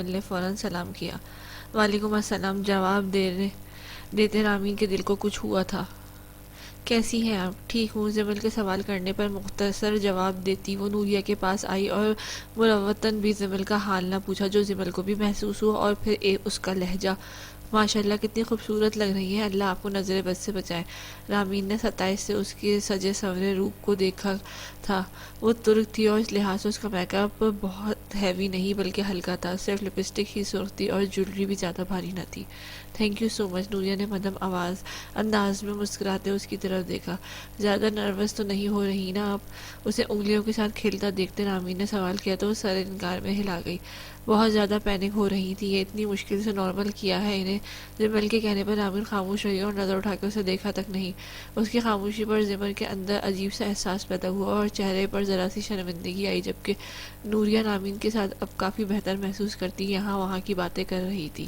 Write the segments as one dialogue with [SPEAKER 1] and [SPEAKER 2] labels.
[SPEAKER 1] نے فوراً سلام کیا۔ وعلیکم السلام جواب دیتے رامین کے دل کو کچھ ہوا تھا۔ کیسی ہیں آپ؟ ٹھیک ہوں، زمل کے سوال کرنے پر مختصر جواب دیتی وہ نوریہ کے پاس آئی اور مروتاً بھی زمل کا حال نہ پوچھا، جو زمل کو بھی محسوس ہوا، اور پھر اس کا لہجہ۔ ماشاءاللہ کتنی خوبصورت لگ رہی ہیں، اللہ آپ کو نظر بد سے بچائے۔ رامین نے ستائش سے اس کے سجے سورے روپ کو دیکھا تھا۔ وہ ترک تھی اور اس لحاظ سے اس کا میک اپ بہت ہیوی نہیں بلکہ ہلکا تھا، صرف لپسٹک ہی سرخ تھی اور جویلری بھی زیادہ بھاری نہ تھی۔ تھینک یو سو مچ، نوریہ نے مدھم انداز میں مسکراتے اس کی طرف دیکھا۔ زیادہ نروس تو نہیں ہو رہی نا آپ؟ اسے انگلیوں کے ساتھ کھیلتا دیکھتے رامین نے سوال کیا تو وہ سر انکار میں ہلا گئی۔ بہت زیادہ پینک ہو رہی تھی، یہ اتنی مشکل سے نارمل کیا ہے انہیں؟ زمل کے کہنے پر رامین خاموش رہی اور نظر اٹھا کے اسے دیکھا تک نہیں۔ اس کی خاموشی پر زمل کے اندر عجیب سا احساس پیدا ہوا اور چہرے پر ذرا سی شرمندگی آئی، جبکہ نوریہ رامین کے ساتھ اب کافی بہتر محسوس کرتی یہاں وہاں کی باتیں کر رہی تھی۔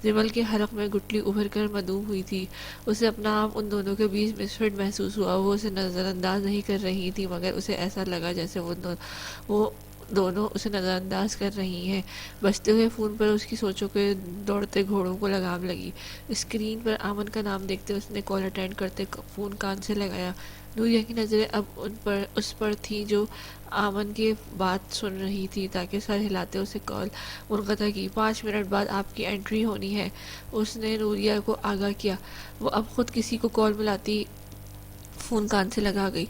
[SPEAKER 1] زمل کے حلق میں گٹلی ابھر کر مدعو ہوئی تھی۔ اسے اپنا آپ ان دونوں کے بیچ مسفٹ محسوس ہوا۔ وہ اسے نظر انداز نہیں کر رہی تھی، مگر اسے ایسا لگا جیسے وہ دونوں اسے نظر انداز کر رہی ہیں۔ بجتے ہوئے فون پر اس کی سوچوں کے دوڑتے گھوڑوں کو لگام لگی۔ اسکرین پر آمن کا نام دیکھتے اس نے کال اٹینڈ کرتے فون کان سے لگایا۔ نوریہ کی نظریں اب اس پر تھیں جو آمن کی بات سن رہی تھی، تاکہ سر ہلاتے اسے کال منقطع کی۔ 5 منٹ بعد آپ کی انٹری ہونی ہے، اس نے نوریہ کو آگاہ کیا۔ وہ اب خود کسی کو کال ملاتی فون کان سے لگا گئی۔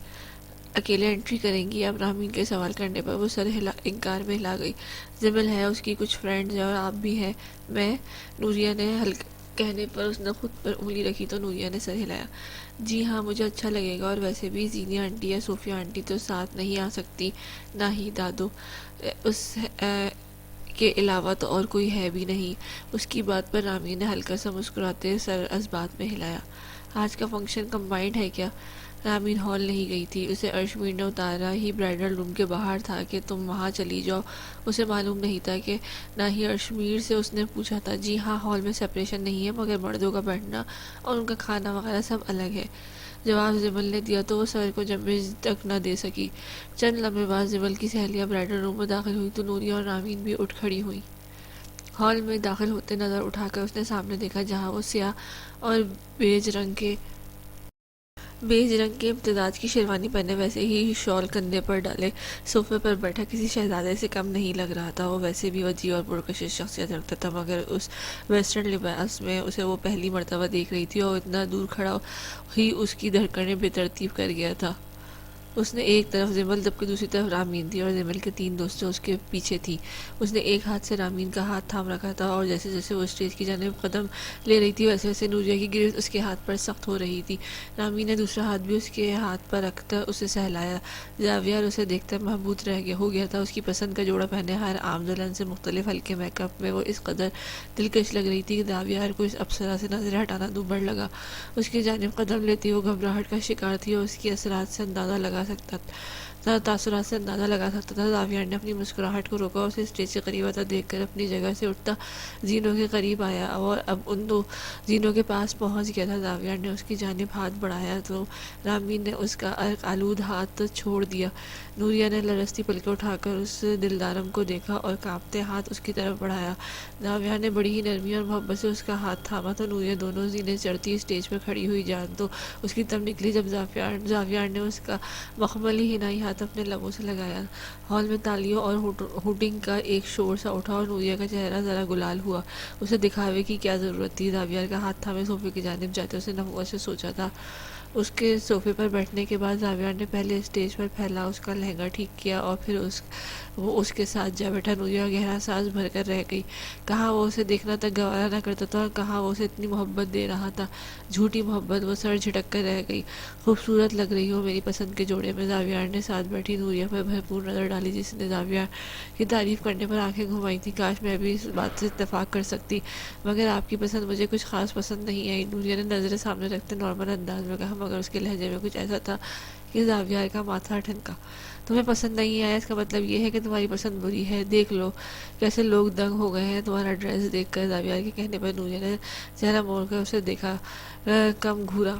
[SPEAKER 1] اکیلے انٹری کریں گی؟ اب رامین کے سوال کرنے پر وہ سر انکار میں ہلا گئی۔ زمل ہے، اس کی کچھ فرینڈز ہیں اور آپ بھی ہیں۔ میں نوریہ نے ہلکا کہنے پر اس نے خود پر انگلی رکھی تو نوریہ نے سر ہلایا۔ جی ہاں، مجھے اچھا لگے گا، اور ویسے بھی زینیا آنٹی یا صوفیہ آنٹی تو ساتھ نہیں آ سکتی، نہ ہی دادو، اس کے علاوہ تو اور کوئی ہے بھی نہیں۔ اس کی بات پر رامین نے ہلکا سا مسکراتے سر اس بات میں ہلایا۔ آج کا فنکشن کمبائنڈ ہے کیا؟ رامین ہال نہیں گئی تھی، اسے ارشمیر نے اتارا ہی برائڈل روم کے باہر تھا کہ تم وہاں چلی جاؤ۔ اسے معلوم نہیں تھا کہ نہ ہی ارشمیر سے اس نے پوچھا تھا۔ جی ہاں، ہال میں سپریشن نہیں ہے، مگر مردوں کا بیٹھنا اور ان کا کھانا وغیرہ سب الگ ہے، جواب زمل نے دیا تو وہ سر کو جنبش تک نہ دے سکی۔ چند لمحے بعد زمل کی سہیلیاں برائڈل روم میں داخل ہوئی تو نوریہ اور رامین بھی اٹھ کھڑی ہوئی۔ ہال میں داخل ہوتے نظر اٹھا کر اس نے سامنے دیکھا، جہاں وہ سیاہ اور بیج رنگ کے امتزاج کی شیروانی پہنے، ویسے ہی شال کندھے پر ڈالے صوفے پر بیٹھا کسی شہزادے سے کم نہیں لگ رہا تھا۔ وہ ویسے بھی وجیح اور پرکشش شخصیت رکھتا تھا، مگر اس ویسٹرن لباس میں اسے وہ پہلی مرتبہ دیکھ رہی تھی، اور اتنا دور کھڑا ہی اس کی دھڑکنیں بے ترتیب کر گیا تھا۔ اس نے ایک طرف زمل جبکہ دوسری طرف رامین تھی، اور زمل کے 3 دوستیں اس کے پیچھے تھیں۔ اس نے ایک ہاتھ سے رامین کا ہاتھ تھام رکھا تھا، اور جیسے جیسے وہ اسٹیج کی جانب قدم لے رہی تھی ویسے ویسے نوریہ کی گرفت اس کے ہاتھ پر سخت ہو رہی تھی۔ رامین نے دوسرا ہاتھ بھی اس کے ہاتھ پر رکھ کر اسے سہلایا۔ زاویار اسے دیکھ کر محبوط ہو گیا تھا۔ اس کی پسند کا جوڑا پہنے ہر عام دلہن سے مختلف ہلکے میک اپ میں وہ اس قدر دلکش لگ رہی تھی کہ زاویار کو اس اپسرا سے نظریں ہٹانا دوبھر لگا۔ اس کی جانب قدم لیتی وہ گھبراہٹ کا شکار تھی، اور اس کی تاثرات سے اندازہ لگا سکتا تھا۔ زاویار نے اپنی مسکراہٹ کو روکا اور اسے اسٹیج سے قریب آتا دیکھ کر اپنی جگہ سے اٹھتا زینوں کے قریب آیا، اور اب ان دو زینوں کے پاس پہنچ گیا تھا۔ زاویار نے اس کی جانب ہاتھ بڑھایا تو رامین نے اس کا عرق آلود ہاتھ چھوڑ دیا۔ نوریہ نے لرزتی پلکیں اٹھا کر اس دلدارم کو دیکھا اور کانپتے ہاتھ اس کی طرف بڑھایا۔ زاویار نے بڑی ہی نرمی اور محبت سے اس کا ہاتھ تھاما تو نوریہ دونوں زینے چڑھتی اسٹیج پر کھڑی ہوئی جان تو اس کی تب نکلی جب زاویار نے اس کا مخملی حنائی ہاتھ اپنے لبوں سے لگایا۔ ہال میں تالیوں اور ہوٹنگ کا ایک شور سا اٹھا اور نوریہ کا چہرہ ذرا گلال ہوا۔ اسے دکھاوے کی کیا ضرورت تھی؟ زاویار کا ہاتھ تھامے صوفے کی جانب جاتے اس نے نفوس سے سوچا تھا۔ اس کے صوفے پر بیٹھنے کے بعد زاویار نے پہلے اسٹیج پر پھیلا اس کا لہنگا ٹھیک کیا اور پھر وہ اس کے ساتھ جا بیٹھا۔ نوریہ گہرا سانس بھر کر رہ گئی۔ کہاں وہ اسے دیکھنا تک گوارا نہ کرتا تھا اور کہاں وہ اسے اتنی محبت دے رہا تھا، جھوٹی محبت۔ وہ سر جھٹک کر رہ گئی۔ خوبصورت لگ رہی ہو میری پسند کے جوڑے میں، زاویار نے ساتھ بیٹھی نوریہ پر بھرپور نظر ڈالی، جس نے زاویار کی تعریف کرنے پر آنکھیں گھمائی تھیں۔ کاش میں بھی اس بات سے اتفاق کر سکتی، مگر آپ کی پسند مجھے کچھ خاص پسند نہیں آئی، نوریہ نے نظریں سامنے رکھتے نارمل انداز میں کہا، مگر اس کے لہجے میں کچھ ایسا تھا کہ زاویار کا ماتھا ٹھنکا۔ تمہیں پسند نہیں آیا، اس کا مطلب یہ ہے کہ تمہاری پسند بری ہے؟ دیکھ لو کیسے لوگ دنگ ہو گئے ہیں تمہارا ڈریس دیکھ کر۔ زاویار کے کہنے پر نوریہ نے چہرہ موڑ کر اسے دیکھا، کم گھورا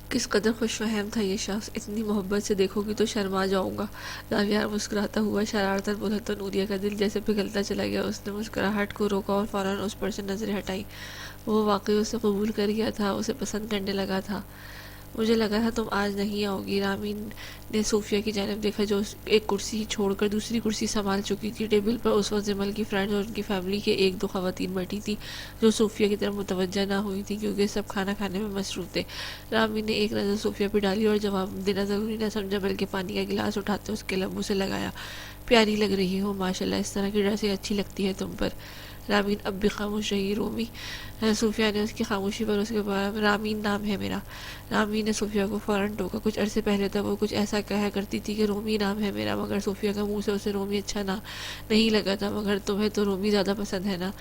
[SPEAKER 1] کس قدر خوش فہم تھا یہ شخص، اتنی محبت سے دیکھو گی تو شرما جاؤں گا۔ راویہ مسکراتا ہوا شرارتاً بولا تو نوریہ کا دل جیسے پگھلتا چلا گیا۔ اس نے مسکراہٹ کو روکا اور فوراً اس پر سے نظریں ہٹائی۔ وہ واقعی اسے قبول کر گیا تھا، اسے پسند کرنے لگا تھا۔ مجھے لگا تھا تم آج نہیں آؤ گی۔ رامین نے صوفیہ کی جانب دیکھا جو ایک کرسی چھوڑ کر دوسری کرسی سنبھال چکی تھی۔ ٹیبل پر اس وقت جمل کی فرینڈز اور ان کی فیملی کے ایک دو خواتین بیٹھی تھیں جو صوفیہ کی طرف متوجہ نہ ہوئی تھیں کیونکہ سب کھانا کھانے میں مصروف تھے۔ رامین نے ایک نظر صوفیہ پہ ڈالی اور جواب دینا ضروری نہ سمجھا بلکہ پانی کا گلاس اٹھاتے اس کے لبوں سے لگایا۔ پیاری لگ رہی ہو ماشاءاللہ، اس طرح کی ڈریسیں اچھی لگتی ہے تم پر۔ رامین اب بھی خاموش رہی۔ رومی، صوفیہ نے اس کی خاموشی پر اس کے بعد رامین نام ہے میرا۔ رامین نے صوفیہ کو فوراً ٹوکا۔ کچھ عرصے پہلے تک وہ کچھ ایسا کہا کرتی تھی کہ رومی نام ہے میرا، مگر صوفیہ کا منہ سے اسے رومی اچھا نہیں لگا تھا۔ مگر تمہیں تو رومی زیادہ پسند ہے نا؟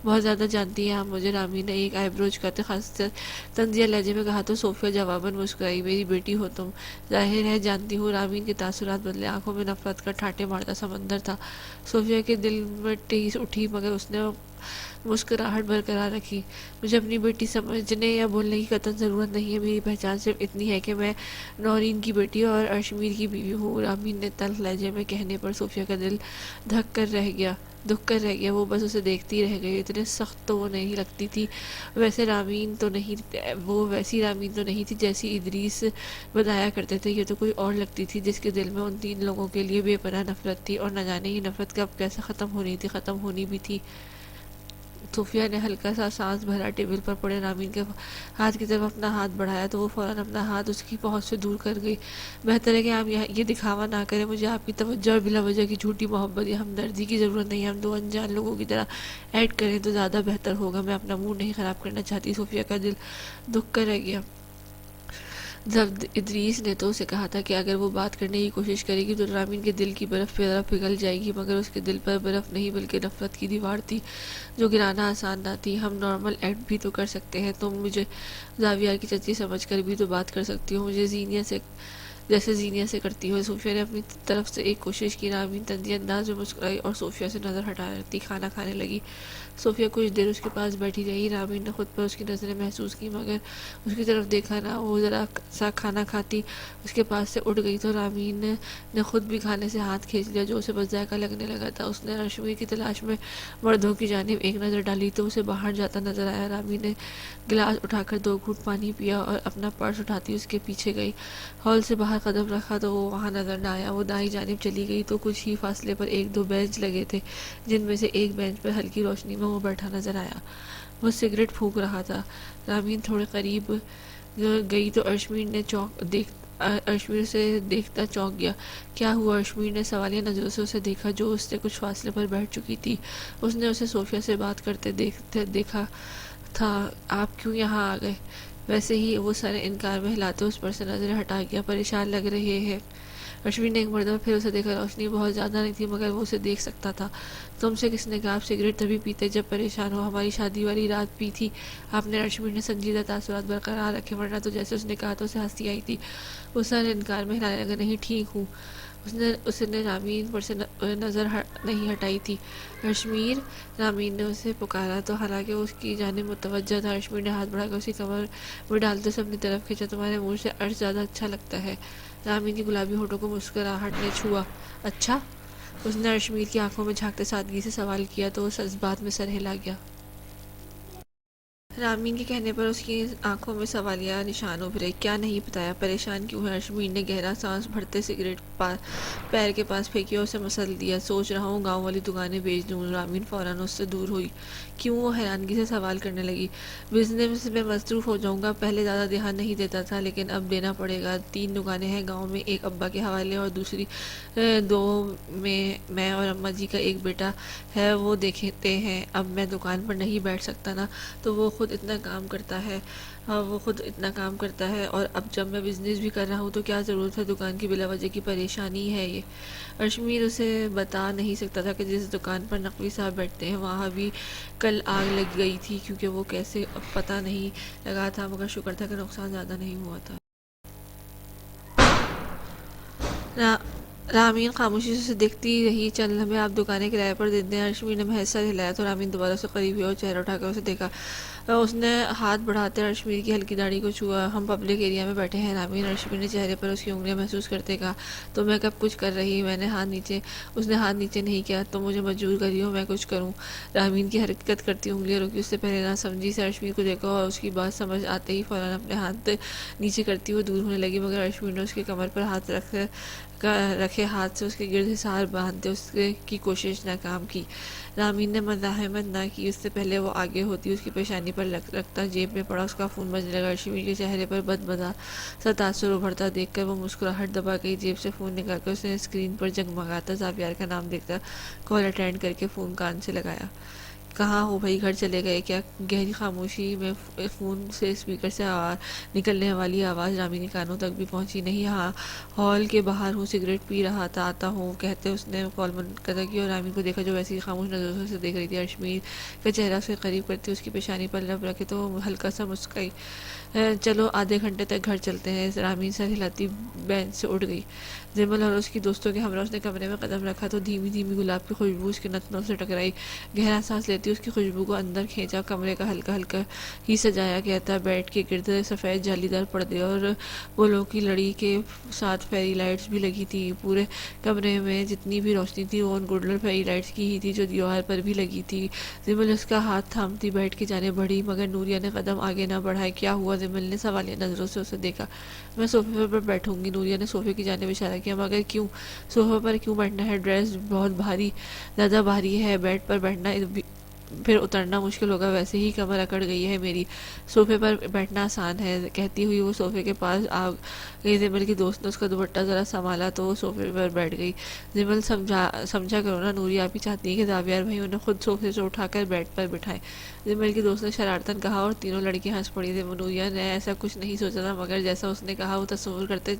[SPEAKER 1] بہت زیادہ جانتی ہیں آپ مجھے۔ رامین نے ایک آئی برو جھکاتے خاص طنزیہ لہجے میں کہا تو صوفیہ جواباً مسکرائی۔ میری بیٹی ہو تم، ظاہر ہے جانتی ہوں۔ رامین کے تاثرات بدلے، آنکھوں میں نفرت کا ٹھاٹے مارتا سمندر تھا۔ صوفیہ کے دل میں ٹیس اٹھی مگر اس نے مسکراہٹ برقرار رکھی۔ مجھے اپنی بیٹی سمجھنے یا بولنے کی قطعاً ضرورت نہیں ہے۔ میری پہچان صرف اتنی ہے کہ میں نورین کی بیٹی اور ارشمیر کی بیوی ہوں۔ رامین نے تلخ لہجے میں کہنے پر صوفیہ کا دل دھک کر رہ گیا۔ وہ بس اسے دیکھتی رہ گئی۔ اتنے سخت تو وہ نہیں لگتی تھی، ویسی رامین تو نہیں تھی جیسی ادریس بتایا کرتے تھے۔ یہ تو کوئی اور لگتی تھی جس کے دل میں ان تین لوگوں کے لیے بے پناہ نفرت تھی، اور نہ جانے یہ نفرت کب کیسے ختم ہونی بھی تھی۔ صوفیہ نے ہلکا سا سانس بھرا۔ ٹیبل پر پڑے رامین کے ہاتھ کی طرف اپنا ہاتھ بڑھایا تو وہ فوراً اپنا ہاتھ اس کی پہنچ سے دور کر گئی۔ بہتر ہے کہ آپ یہ دکھاوا نہ کریں، مجھے آپ کی توجہ اور بلا وجہ کی جھوٹی محبت یا ہمدردی کی ضرورت نہیں ہے۔ ہم دو انجان لوگوں کی طرح ایڈ کریں تو زیادہ بہتر ہوگا۔ میں اپنا موڈ نہیں خراب کرنا چاہتی۔ صوفیہ کا دل دکھ کر رہ گیا۔ جب ادریس نے تو اسے کہا تھا کہ اگر وہ بات کرنے کی کوشش کرے گی تو رامین کے دل کی برف پگھل جائے گی، مگر اس کے دل پر برف نہیں بلکہ نفرت کی دیوار تھی جو گرانا آسان نہ تھی۔ ہم نارمل ایکٹ بھی تو کر سکتے ہیں، تم مجھے زاویہ کی چچی سمجھ کر بھی تو بات کر سکتی ہو، مجھے جیسے زینیہ سے کرتی ہو۔ صوفیہ نے اپنی طرف سے ایک کوشش کی۔ رامین طنزیہ انداز میں مسکرائی اور صوفیہ سے نظر ہٹائے رکھتی کھانا کھانے لگی۔ صوفیہ کچھ دیر اس کے پاس بیٹھی رہی۔ رامین نے خود پر اس کی نظریں محسوس کی مگر اس کی طرف دیکھا نہ۔ وہ ذرا سا کھانا کھاتی اس کے پاس سے اٹھ گئی تو رامین نے خود بھی کھانے سے ہاتھ کھینچ لیا جو اسے بس ذائقہ لگنے لگا تھا۔ اس نے ارشمیر کی تلاش میں مردوں کی جانب ایک نظر ڈالی تو اسے باہر جاتا نظر آیا۔ رامین نے گلاس اٹھا کر 2 گھونٹ پانی پیا اور اپنا پرس اٹھاتی اس کے پیچھے گئی۔ ہال سے باہر قدم رکھا تو وہ وہاں نظر نہ آیا۔ وہ دائیں جانب چلی گئی تو کچھ ہی فاصلے پر 1-2 بینچ لگے تھے جن میں سے ایک بینچ پر ہلکی روشنی میں وہ بیٹھا نظر آیا۔ وہ سگریٹ پھونک رہا تھا۔ رامین تھوڑے قریب گئی تو ارشمیر سے دیکھتا چونک گیا۔ کیا ہوا؟ ارشمیر نے سوالیہ نظروں سے اسے دیکھا جو اس سے کچھ فاصلے پر بیٹھ چکی تھی۔ اس نے اسے صوفیہ سے بات کرتے دیکھا تھا۔ آپ کیوں یہاں آ گئے؟ ویسے ہی وہ سر انکار میں ہلاتے اس پر سے نظریں ہٹا گیا۔ پریشان لگ رہے ہیں؟ ارشمیر نے ایک مرتبہ پھر اسے دیکھا۔ روشنی بہت زیادہ نہیں تھی مگر وہ اسے دیکھ سکتا تھا۔ تم سے کس نے کہا آپ سگریٹ تبھی پیتے جب پریشان ہو؟ ہماری شادی والی رات پی تھی آپ نے؟ ارشمیر نے سنجیدہ تاثرات برقرار رکھے، ورنہ تو جیسے اس نے کہا تو اسے ہنسی آئی تھی۔ وہ سر انکار میں ہلانے لگا۔ نہیں ٹھیک ہوں۔ اس نے رامین پر سے نظر نہیں ہٹائی تھی۔ ارشمیر! رامین نے اسے پکارا تو حالانکہ وہ اس کی جانب متوجہ تھا ارشمیر نے ہاتھ بڑھا کر اسی کمر میں ڈالتے اسے اپنی طرف کھینچا۔ تمہارے منہ سے عرش زیادہ اچھا لگتا ہے۔ رامین کی گلابی ہونٹوں کو مسکراہٹ نے چھوا۔ اچھا؟ اس نے ارشمیر کی آنکھوں میں جھانکتے سادگی سے سوال کیا تو وہ اس بات میں سر ہلا گیا۔ رامین کے کہنے پر اس کی آنکھوں میں سوالیہ نشان ابھرے۔ کیا نہیں بتایا؟ پریشان کیوں ہے؟ ارشمیر نے گہرا سانس بھرتے سگریٹ پیر کے پاس پھینکی اور اسے مسل دیا۔ سوچ رہا ہوں گاؤں والی دکانیں بیچ لوں۔ رامین فوراً اس سے دور ہوئی۔ کیوں؟ وہ حیرانگی سے سوال کرنے لگی۔ بزنس میں مصروف ہو جاؤں گا۔ پہلے زیادہ دھیان نہیں دیتا تھا لیکن اب دینا پڑے گا۔ 3 دکانیں ہیں گاؤں میں، ایک ابا کے حوالے اور دوسری 2 میں اور اماں جی کا ایک بیٹا ہے وہ دیکھتے ہیں۔ اب میں دکان پر نہیں بیٹھ سکتا نا، تو وہ خود اتنا کام کرتا ہے اور اب جب میں بزنس بھی کر رہا ہوں تو کیا ضرورت ہے دکان کی؟ بلا وجہ کی پریشانی ہے یہ؟ ارشمیر اسے بتا نہیں سکتا تھا کہ جس دکان پر نقوی صاحب بیٹھتے ہیں وہاں بھی کل آگ لگ گئی تھی کیونکہ وہ کیسے پتہ نہیں لگا تھا، مگر شکر تھا کہ نقصان زیادہ نہیں ہوا تھا۔ رامین خاموشی سے اسے دیکھتی رہی۔ چند لمحے آپ دکانیں کرائے پر دے دیں۔ ارشمیر نے محض سر ہلایا تو رامین دوبارہ سے قریب ہوئی اور چہرہ اٹھا کر اسے دیکھا۔ اس نے ہاتھ بڑھاتے ارشمیر کی ہلکی داڑھی کو چھوا۔ ہم پبلک ایریا میں بیٹھے ہیں رامین، ارشمیر نے چہرے پر اس کی انگلیاں محسوس کرتے کہا۔ تو میں کب کچھ کر رہی؟ اس نے ہاتھ نیچے نہیں کیا۔ تم مجھے مجبور کر رہی ہو میں کچھ کروں؟ رامین کی حرکت کرتی انگلیاں رکی۔ اس سے پہلے نہ سمجھی سے ارشمیر کو دیکھا اور اس کی بات سمجھ آتے ہی فوراً اپنے ہاتھ نیچے کرتی ہوئے دور ہونے لگی، مگر ارشمیر نے اس کے کمر پر ہاتھ رکھے ہاتھ سے اس کے گرد حصار باندھتے اس کی کوشش ناکام کی۔ رامین نے مزاحمت نہ کی۔ اس سے پہلے وہ آگے ہوتی اس کی پیشانی پر رکھتا جیب میں پڑا اس کا فون بجنے لگا۔ ارشمیر کے چہرے پر بدمزہ سا تاثر ابھرتا دیکھ کر وہ مسکراہٹ دبا گئی۔ جیب سے فون نکال کر اس نے اسکرین پر جگمگاتا زاویار کا نام دیکھتا کال اٹینڈ کر کے فون کان سے لگایا۔ کہاں ہو بھائی، گھر چلے گئے کیا؟ گہری خاموشی میں فون سے اسپیکر سے نکلنے والی آواز رامین کے کانوں تک بھی پہنچی نہیں۔ ہاں ہال کے باہر ہوں، سگریٹ پی رہا تھا، آتا ہوں کہتے اس نے کال منقطع کی اور رامین کو دیکھا جو ویسے ہی خاموش نظروں سے اسے دیکھ رہی تھی۔ ارشمیر کا چہرہ اس کے قریب کرتی اس کی پیشانی پر لب رکھے تو وہ ہلکا سا مسکرائی۔ چلو آدھے گھنٹے تک گھر چلتے ہیں۔ رامین سر ہلاتی بینچ سے اٹھ گئی۔ زمل اور اس کی دوستوں کے ہمراہ اس نے کمرے میں قدم رکھا تو دھیمی دھیمی گلاب کی خوشبو اس کے نتنوں سے ٹکرائی۔ گہرا سانس لیتی اس کی خوشبو کو اندر کھینچا۔ کمرے کا ہلکا ہلکا ہی سجایا گیا تھا۔ بیڈ کے گرد سفید جالی دار پردے اور پھولوں کی لڑی کے ساتھ فیری لائٹس بھی لگی تھی۔ پورے کمرے میں جتنی بھی روشنی تھی وہ ان گولڈن فیری لائٹس کی ہی تھی جو دیوار پر بھی لگی تھی۔ زمل اس کا ہاتھ تھامتی بیڈ کی جانب بڑھی مگر نوریہ نے قدم آگے نہ بڑھائے۔ کیا ہوا؟ زمل نے سوالیہ نظروں سے اسے دیکھا۔ میں صوفے پر بیٹھوں گی، نوریہ نے صوفے کی جانب اشارہ کیا۔ مگر کیوں؟ صوفے پر کیوں بیٹھنا ہے؟ ڈریس بہت زیادہ بھاری ہے، بیڈ پر بیٹھنا پھر اترنا مشکل ہوگا، ویسے ہی کمر اکڑ گئی ہے میری، صوفے پر بیٹھنا آسان ہے۔ کہتی ہوئی وہ صوفے کے پاس آ گئی۔ زمل کی دوست نے اس کا دوپٹہ ذرا سنبھالا تو وہ صوفے پر بیٹھ گئی۔ زمل سمجھا کرو نا، نوریہ آپ ہی چاہتی ہے کہ زاویار بھائی انہیں خود صوفے سے اٹھا کر بیڈ پر بٹھائیں، زمل کی دوست نے شرارتاً کہا اور تینوں لڑکیاں ہنس پڑی۔ نوریہ نے ایسا کچھ نہیں سوچا تھا مگر جیسا اس نے کہا وہ تصور کرتے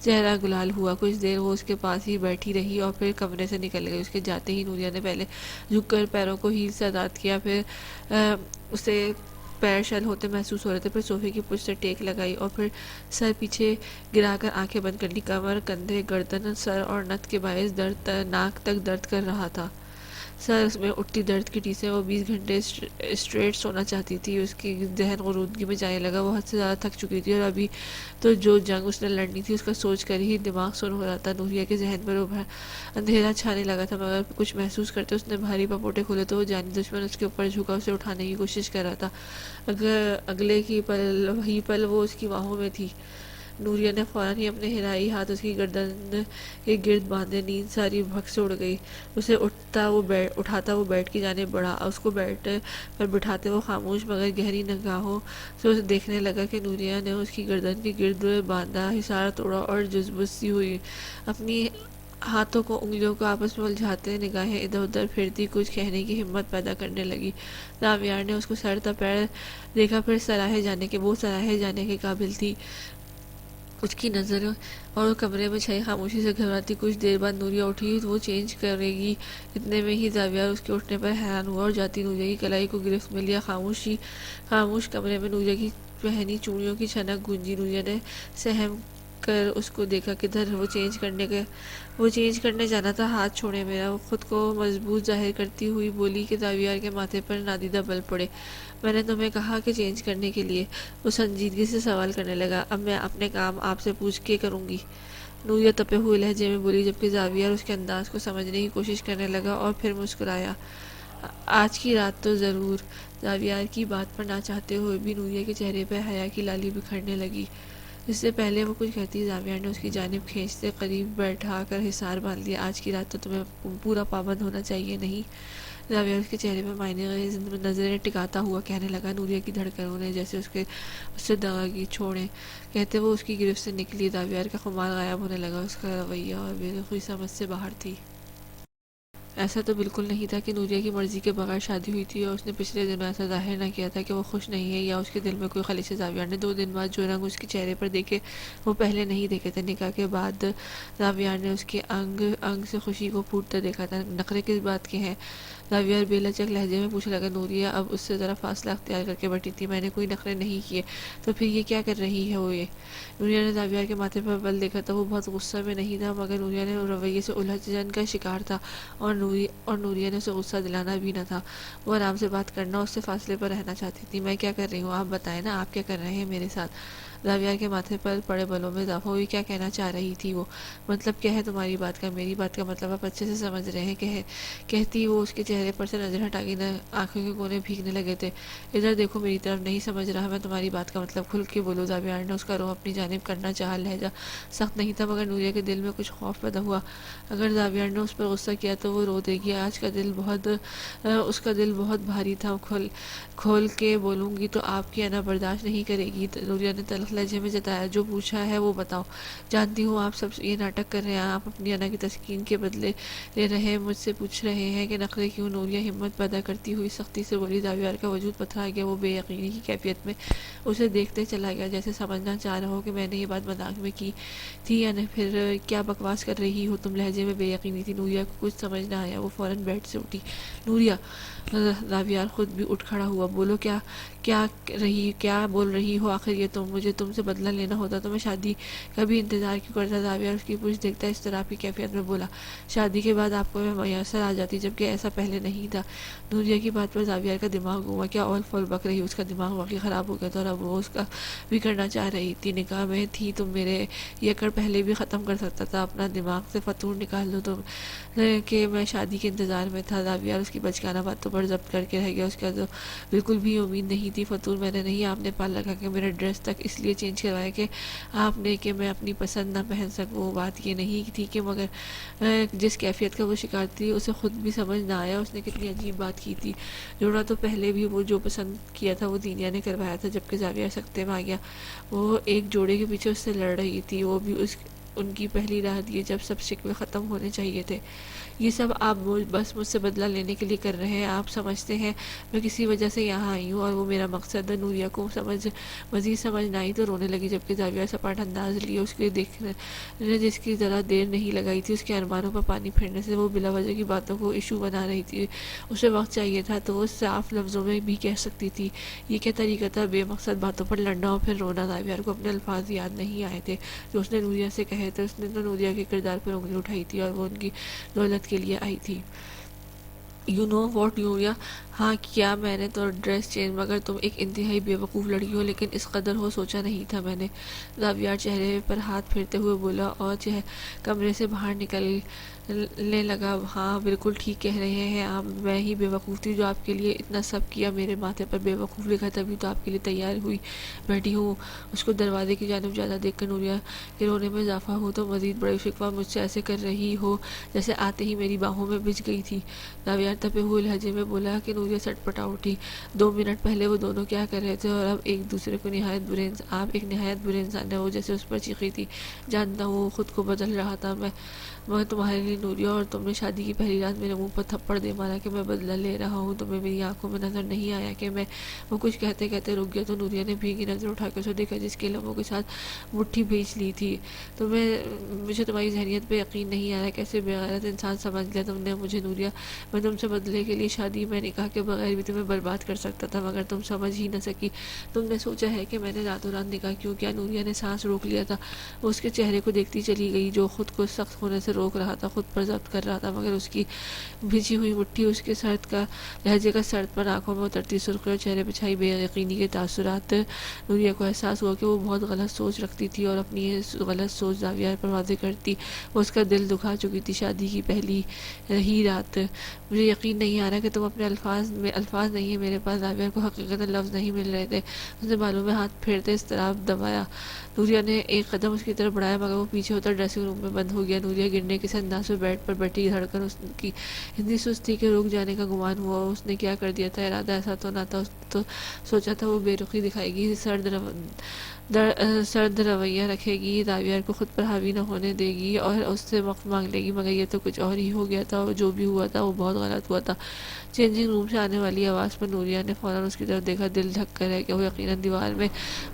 [SPEAKER 1] چہرہ گلال ہوا۔ کچھ دیر وہ اس کے پاس ہی بیٹھی رہی اور پھر کمرے سے نکل گئی۔ اس کے جاتے ہی نوریہ نے پہلے جھک کر پیروں کو ہیل سے آزاد کیا، پھر اسے پیر شل ہوتے محسوس ہو رہے تھے، پھر صوفے کی پشت سے ٹیک لگائی اور پھر سر پیچھے گرا کر آنکھیں بند کر لی۔ کمر، کندھے، گردن، سر اور نت کے باعث ناک تک درد کر رہا تھا۔ سر میں اٹھتی درد کی ٹیسیں، وہ 20 گھنٹے اسٹریٹ سونا چاہتی تھی۔ اس کی ذہن غنودگی میں جانے لگا، وہ حد سے زیادہ تھک چکی تھی اور ابھی تو جو جنگ اس نے لڑنی تھی اس کا سوچ کر ہی دماغ سن ہو رہا تھا۔ نوریہ کے ذہن پر اندھیرا چھانے لگا تھا مگر کچھ محسوس کرتے اس نے بھاری پپوٹے کھولے تو وہ جانی دشمن اس کے اوپر جھکا اسے اٹھانے کی کوشش کر رہا تھا۔ اگلے وہی پل وہ اس کی باہوں میں تھی۔ نوریہ نے فوراً ہی اپنے ہلائی ہاتھ اس کی گردن کے گرد باندھے۔ نیند ساری بھگ سے اڑ گئی۔ اسے اٹھاتا وہ بیڈ کی جانب بڑھا، اس کو بیڈ پر بٹھاتے وہ خاموش مگر گہری نگاہوں سے اسے دیکھنے لگا کہ نوریہ نے اس کی گردن کے گرد باندھا حصار توڑا اور جذبت سی ہوئی اپنی ہاتھوں کو انگلیوں کو آپس میں الجھاتے نگاہیں ادھر ادھر پھرتی کچھ کہنے کی ہمت پیدا کرنے لگی۔ زاویار نے اس کو سر تا پیر دیکھا، پھر وہ سراہے جانے کے قابل تھی۔ اس کی نظر اور کمرے میں چھائی خاموشی سے گھبراتی۔ کچھ دیر بعد نوریہ اٹھی، وہ چینج کرے گی اتنے میں ہی زاویار اس کے اٹھنے پر حیران ہوا اور جاتی نوریہ کی کلائی کو گرفت میں لیا۔ خاموش کمرے میں نوریہ کی پہنی چوڑیوں کی چھنک گونجی۔ نوریہ نے سہم کر اس کو دیکھا۔ کدھر؟ وہ چینج کرنے جانا تھا، ہاتھ چھوڑے میرا، وہ خود کو مضبوط ظاہر کرتی ہوئی بولی کہ زاویار کے ماتھے پر نادیدہ بل پڑے۔ میں نے تمہیں کہا کہ چینج کرنے کے لیے، وہ سنجیدگی سے سوال کرنے لگا۔ اب میں اپنے کام آپ سے پوچھ کے کروں گی، نوریہ تپے ہوئے لہجے میں بولی، جبکہ زاویار اس کے انداز کو سمجھنے کی کوشش کرنے لگا اور پھر مسکرایا۔ آج کی رات تو ضرور۔ زاویار کی بات پر نہ چاہتے ہوئے بھی نوریہ کے چہرے پر حیا کی لالی بکھرنے لگی۔ اس سے پہلے وہ کچھ کہتی زاویار نے اس کی جانب کھینچتے قریب بیٹھا کر حصار باندھ لیا۔ آج کی رات تو تمہیں پورا پابند ہونا چاہیے، نہیں؟ زاویار اس کے چہرے پر معنی خیز نظریں ٹکاتا ہوا کہنے لگا۔ نوریہ کی دھڑکنوں نے جیسے اس سے دغا کی، چھوڑیں کہتے وہ اس کی گرفت سے نکلی۔ زاویار کا خمار غائب ہونے لگا، اس کا رویہ اور بے رخی سمجھ سے باہر تھی۔ ایسا تو بالکل نہیں تھا کہ نوریہ کی مرضی کے بغیر شادی ہوئی تھی اور اس نے پچھلے دنوں ایسا ظاہر نہ کیا تھا کہ وہ خوش نہیں ہے یا اس کے دل میں کوئی خلیش ہے۔ زاویار نے 2 دن بعد جو رنگ اس کے چہرے پر دیکھے وہ پہلے نہیں دیکھے تھے۔ نکاح کے بعد زاویار نے اس کے انگ انگ سے خوشی کو پھوٹتا دیکھا تھا۔ نخرے کس بات کے ہیں؟ راویہ بے لچک لہجے میں پوچھنے لگا۔ نوریہ اب اس سے ذرا فاصلہ اختیار کر کے بیٹھی تھی۔ میں نے کوئی نخرے نہیں کیے، تو پھر یہ کیا کر رہی ہے وہ یہ؟ نوریہ نے راویہ کے ماتھے پر بل دیکھا تھا۔ وہ بہت غصہ میں نہیں تھا، مگر نوریہ نے رویے سے الجھن کا شکار تھا، اور نوریہ نے اسے غصہ دلانا بھی نہ تھا۔ وہ آرام سے بات کرنا، اس سے فاصلے پر رہنا چاہتی تھی۔ میں کیا کر رہی ہوں آپ بتائیں نا، آپ کیا کر رہے ہیں میرے ساتھ؟ راویہ کے ماتھے پر پڑے بلوں میں اضافہ ہوئی۔ کیا کہنا چاہ رہی تھی وہ؟ مطلب کیا ہے تمہاری بات کا؟ میری بات کا مطلب آپ اچھے سے سمجھ رہے ہیں کہتی وہ اس کے چہرے پر سے نظر ہٹا کے آنکھوں کے کونے بھیگنے لگے تھے۔ ادھر دیکھو میری طرف، نہیں سمجھ رہا میں تمہاری بات کا مطلب؟ کھل کے بولو۔ راویہ نے اس کا رخ اپنی جانب کرنا چاہا۔ لہجہ سخت نہیں تھا، مگر نوریہ کے دل میں کچھ خوف پیدا ہوا۔ اگر راویہ نے اس پر غصہ کیا تو وہ رو دے گی۔ آج کا دل اس کا دل بہت بھاری تھا۔ کھول کے بولوں گی تو آپ کی انا برداشت نہیں کرے گی، نوریہ نے تلخ لہجے میں جتایا۔ جو پوچھا ہے وہ بتاؤ۔ جانتی ہوں آپ سب یہ ناٹک کر رہے ہیں، آپ اپنی انا کی تسکین کے بدلے لے رہے ہیں، مجھ سے پوچھ رہے ہیں کہ نخرے کیوں؟ نوریہ ہمت پیدا کرتی ہوئی سختی سے بولی۔ راویہ کا وجود پتھرا گیا۔ وہ بے یقینی کی کیفیت میں اسے دیکھتے چلا گیا، جیسے سمجھنا چاہ رہا ہو کہ میں نے یہ بات مذاق میں کی تھی یا پھر کیا بکواس کر رہی ہو تم؟ لہجے میں بے یقینی تھی۔ نوریہ کو کچھ سمجھ نہ آیا۔ وہ فوراً بیڈ سے اٹھی۔ نوریہ! راویہ خود بھی اٹھ کھڑا ہوا۔ بولو، کیا بول رہی ہو آخر یہ تم؟ مجھے تم سے بدلہ لینا ہوتا تو میں شادی کا بھی انتظار کیوں کرتا؟ راویہ اس کی پوچھ دیکھتا اضطراب کی کیفیت میں بولا۔ شادی کے بعد آپ کو میں میسر آ جاتی، جبکہ ایسا پہلے نہیں تھا۔ نوریہ کی بات پر راویہ کا دماغ گھوما۔ کیا اول فول بک رہی؟ اس کا دماغ واقعی خراب ہو گیا تھا، اور اب وہ اس کا بھی کرنا چاہ رہی تھی۔ نکاح میں تھی تم میرے یکڑ پہلے بھی ختم کر سکتا تھا، اپنا دماغ سے فتور نکال دو تم کہ میں شادی کے انتظار میں تھا۔ راویہ اس کی بچکانہ باتوں پر ضبط کر کے رہ گیا۔ اس کا تو بالکل بھی امید نہیں تھی۔ فتور میں نے نہیں، آپ نے پال لگا کے میرا ڈریس تک اس لیے چینج کروایا کہ آپ نے کہ میں اپنی پسند نہ پہن سکوں۔ وہ بات یہ نہیں تھی کہ مگر جس کیفیت کا وہ شکار تھی اسے خود بھی سمجھ نہ آیا اس نے کتنی عجیب بات کی تھی۔ جوڑا تو پہلے بھی وہ جو پسند کیا تھا وہ دینیا نے کروایا تھا، جبکہ راویہ سکتے میں آ گیا۔ وہ ایک جوڑے کے پیچھے اس سے لڑ رہی تھی، وہ بھی ان کی پہلی رات یہ جب سب شکوے ختم ہونے چاہیے تھے۔ یہ سب آپ بس مجھ سے بدلہ لینے کے لیے کر رہے ہیں۔ آپ سمجھتے ہیں میں کسی وجہ سے یہاں آئی ہوں اور وہ میرا مقصد ہے۔ نوریہ کو مزید سمجھ نہ آئی تو رونے لگی، جبکہ راویہ سپاٹ انداز لیے اس کے دیکھنے جس کی ذرا دیر نہیں لگائی تھی۔ اس کے ارمانوں پر پانی پھرنے سے وہ بلا وجہ کی باتوں کو ایشو بنا رہی تھی۔ اسے وقت چاہیے تھا تو وہ صاف لفظوں میں بھی کہہ سکتی تھی۔ یہ کیا طریقہ تھا بے مقصد باتوں پر لڑنا اور پھر رونا؟ راویہ کو اپنے الفاظ یاد نہیں آئے تھے جو اس نے نوریہ سے کہے تھے۔ اس نے تو نوریہ کے کردار پر انگلی اٹھائی تھی اور وہ ان کی دولت کے لیے آئی تھی۔ You know what Nooria? ہاں کیا؟ میں نے تو ڈریس چینج، مگر تم ایک انتہائی بے وقوف لڑکی ہو، لیکن اس قدر ہو سوچا نہیں تھا میں نے۔ راویہ چہرے پر ہاتھ پھیرتے ہوئے بولا اور کمرے سے باہر نکلنے لگا۔ ہاں بالکل ٹھیک کہہ رہے ہیں آپ، میں ہی بے وقوف تھی جو آپ کے لیے اتنا سب کیا۔ میرے ماتھے پر بے وقوف لکھا تبھی تو آپ کے لیے تیار ہوئی بیٹھی ہوں۔ اس کو دروازے کی جانب جاتا دیکھ کر نوریہ کے رونے میں اضافہ ہو تو مزید بڑے شکوہ مجھ سے ایسے کر رہی ہو جیسے آتے ہی میری باہوں میں بچ گئی تھی۔ راویہ تپے ہوئے لہجے میں بولا کہ نوریہ سٹ پٹا اٹھی۔ 2 منٹ پہلے وہ دونوں کیا کر رہے تھے اور اب ایک دوسرے کو آپ ایک نہایت برے انسان ہیں۔ وہ جیسے اس پر چیخی تھی۔ جانتا ہوں وہ خود کو بدل رہا تھا، مگر تمہارے لیے نوریہ، اور تم نے شادی کی پہلی رات میرے منہ پر تھپڑ دے مارا کہ میں بدلہ لے رہا ہوں۔ تمہیں میری آنکھوں میں نظر نہیں آیا کہ میں؟ وہ کچھ کہتے کہتے رک گیا تو نوریہ نے بھیگی نظر اٹھا کے اسے دیکھا جس کے لبوں کے ساتھ مٹھی بھیج لی تھی۔ مجھے تمہاری ذہنیت پہ یقین نہیں آ رہا، کیسے بے غیرت انسان سمجھ لیا تم نے مجھے نوریہ۔ میں تم سے بدلے کے لیے شادی میں نکاح کے بغیر بھی تمہیں برباد کر سکتا تھا، مگر تم سمجھ ہی نہ سکی۔ تم نے سوچا ہے کہ میں نے راتوں رات نکاح کیوں کیا؟ نوریہ نے سانس روک لیا تھا۔ وہ اس کے چہرے کو دیکھتی چلی گئی جو خود کو سخت ہونے سے روک رہا تھا، خود پر ضبط کر رہا تھا، مگر اس کی بھیجی ہوئی مٹھی اس کے لہجے کا سرد پر آنکھوں میں اترتی سرخی اور چہرے پہ چھائی بے یقینی کے تاثرات۔ نوریہ کو احساس ہوا کہ وہ بہت غلط سوچ رکھتی تھی اور اپنی غلط سوچ راویہ پر واضح کرتی وہ اس کا دل دکھا چکی تھی۔ شادی کی پہلی ہی رات مجھے یقین نہیں آ رہا کہ تم اپنے الفاظ نہیں ہے میرے پاس۔ راویہ کو حقیقت لفظ نہیں مل رہے تھے۔ اس نے بالوں میں ہاتھ پھیرتے اضطراب دبایا۔ نوریہ نے ایک قدم اس کی طرف بڑھایا مگر وہ پیچھے ہوتا ڈریسنگ روم میں بند ہو گیا۔ نوریہ گرنے کے انداز میں بیڈ پر بیٹھی، دھڑکن اس کی اتنی سست تھی کہ رک جانے کا گمان ہوا۔ اس نے کیا کر دیا تھا؟ ارادہ ایسا تو نہ تھا، تو سوچا تھا وہ بے رخی دکھائے گی، سرد رویہ رکھے گی، راویہ کو خود پر حاوی نہ ہونے دے گی اور اس سے وقت مانگ لے گی، مگر یہ تو کچھ اور ہی ہو گیا تھا۔ جو بھی ہوا تھا وہ بہت غلط ہوا تھا۔ چینجنگ روم سے آنے والی آواز پر نوریہ نے فوراً اس کی طرف دیکھا، دل دھک کر رہ گیا۔ وہ یقیناً دیوار میں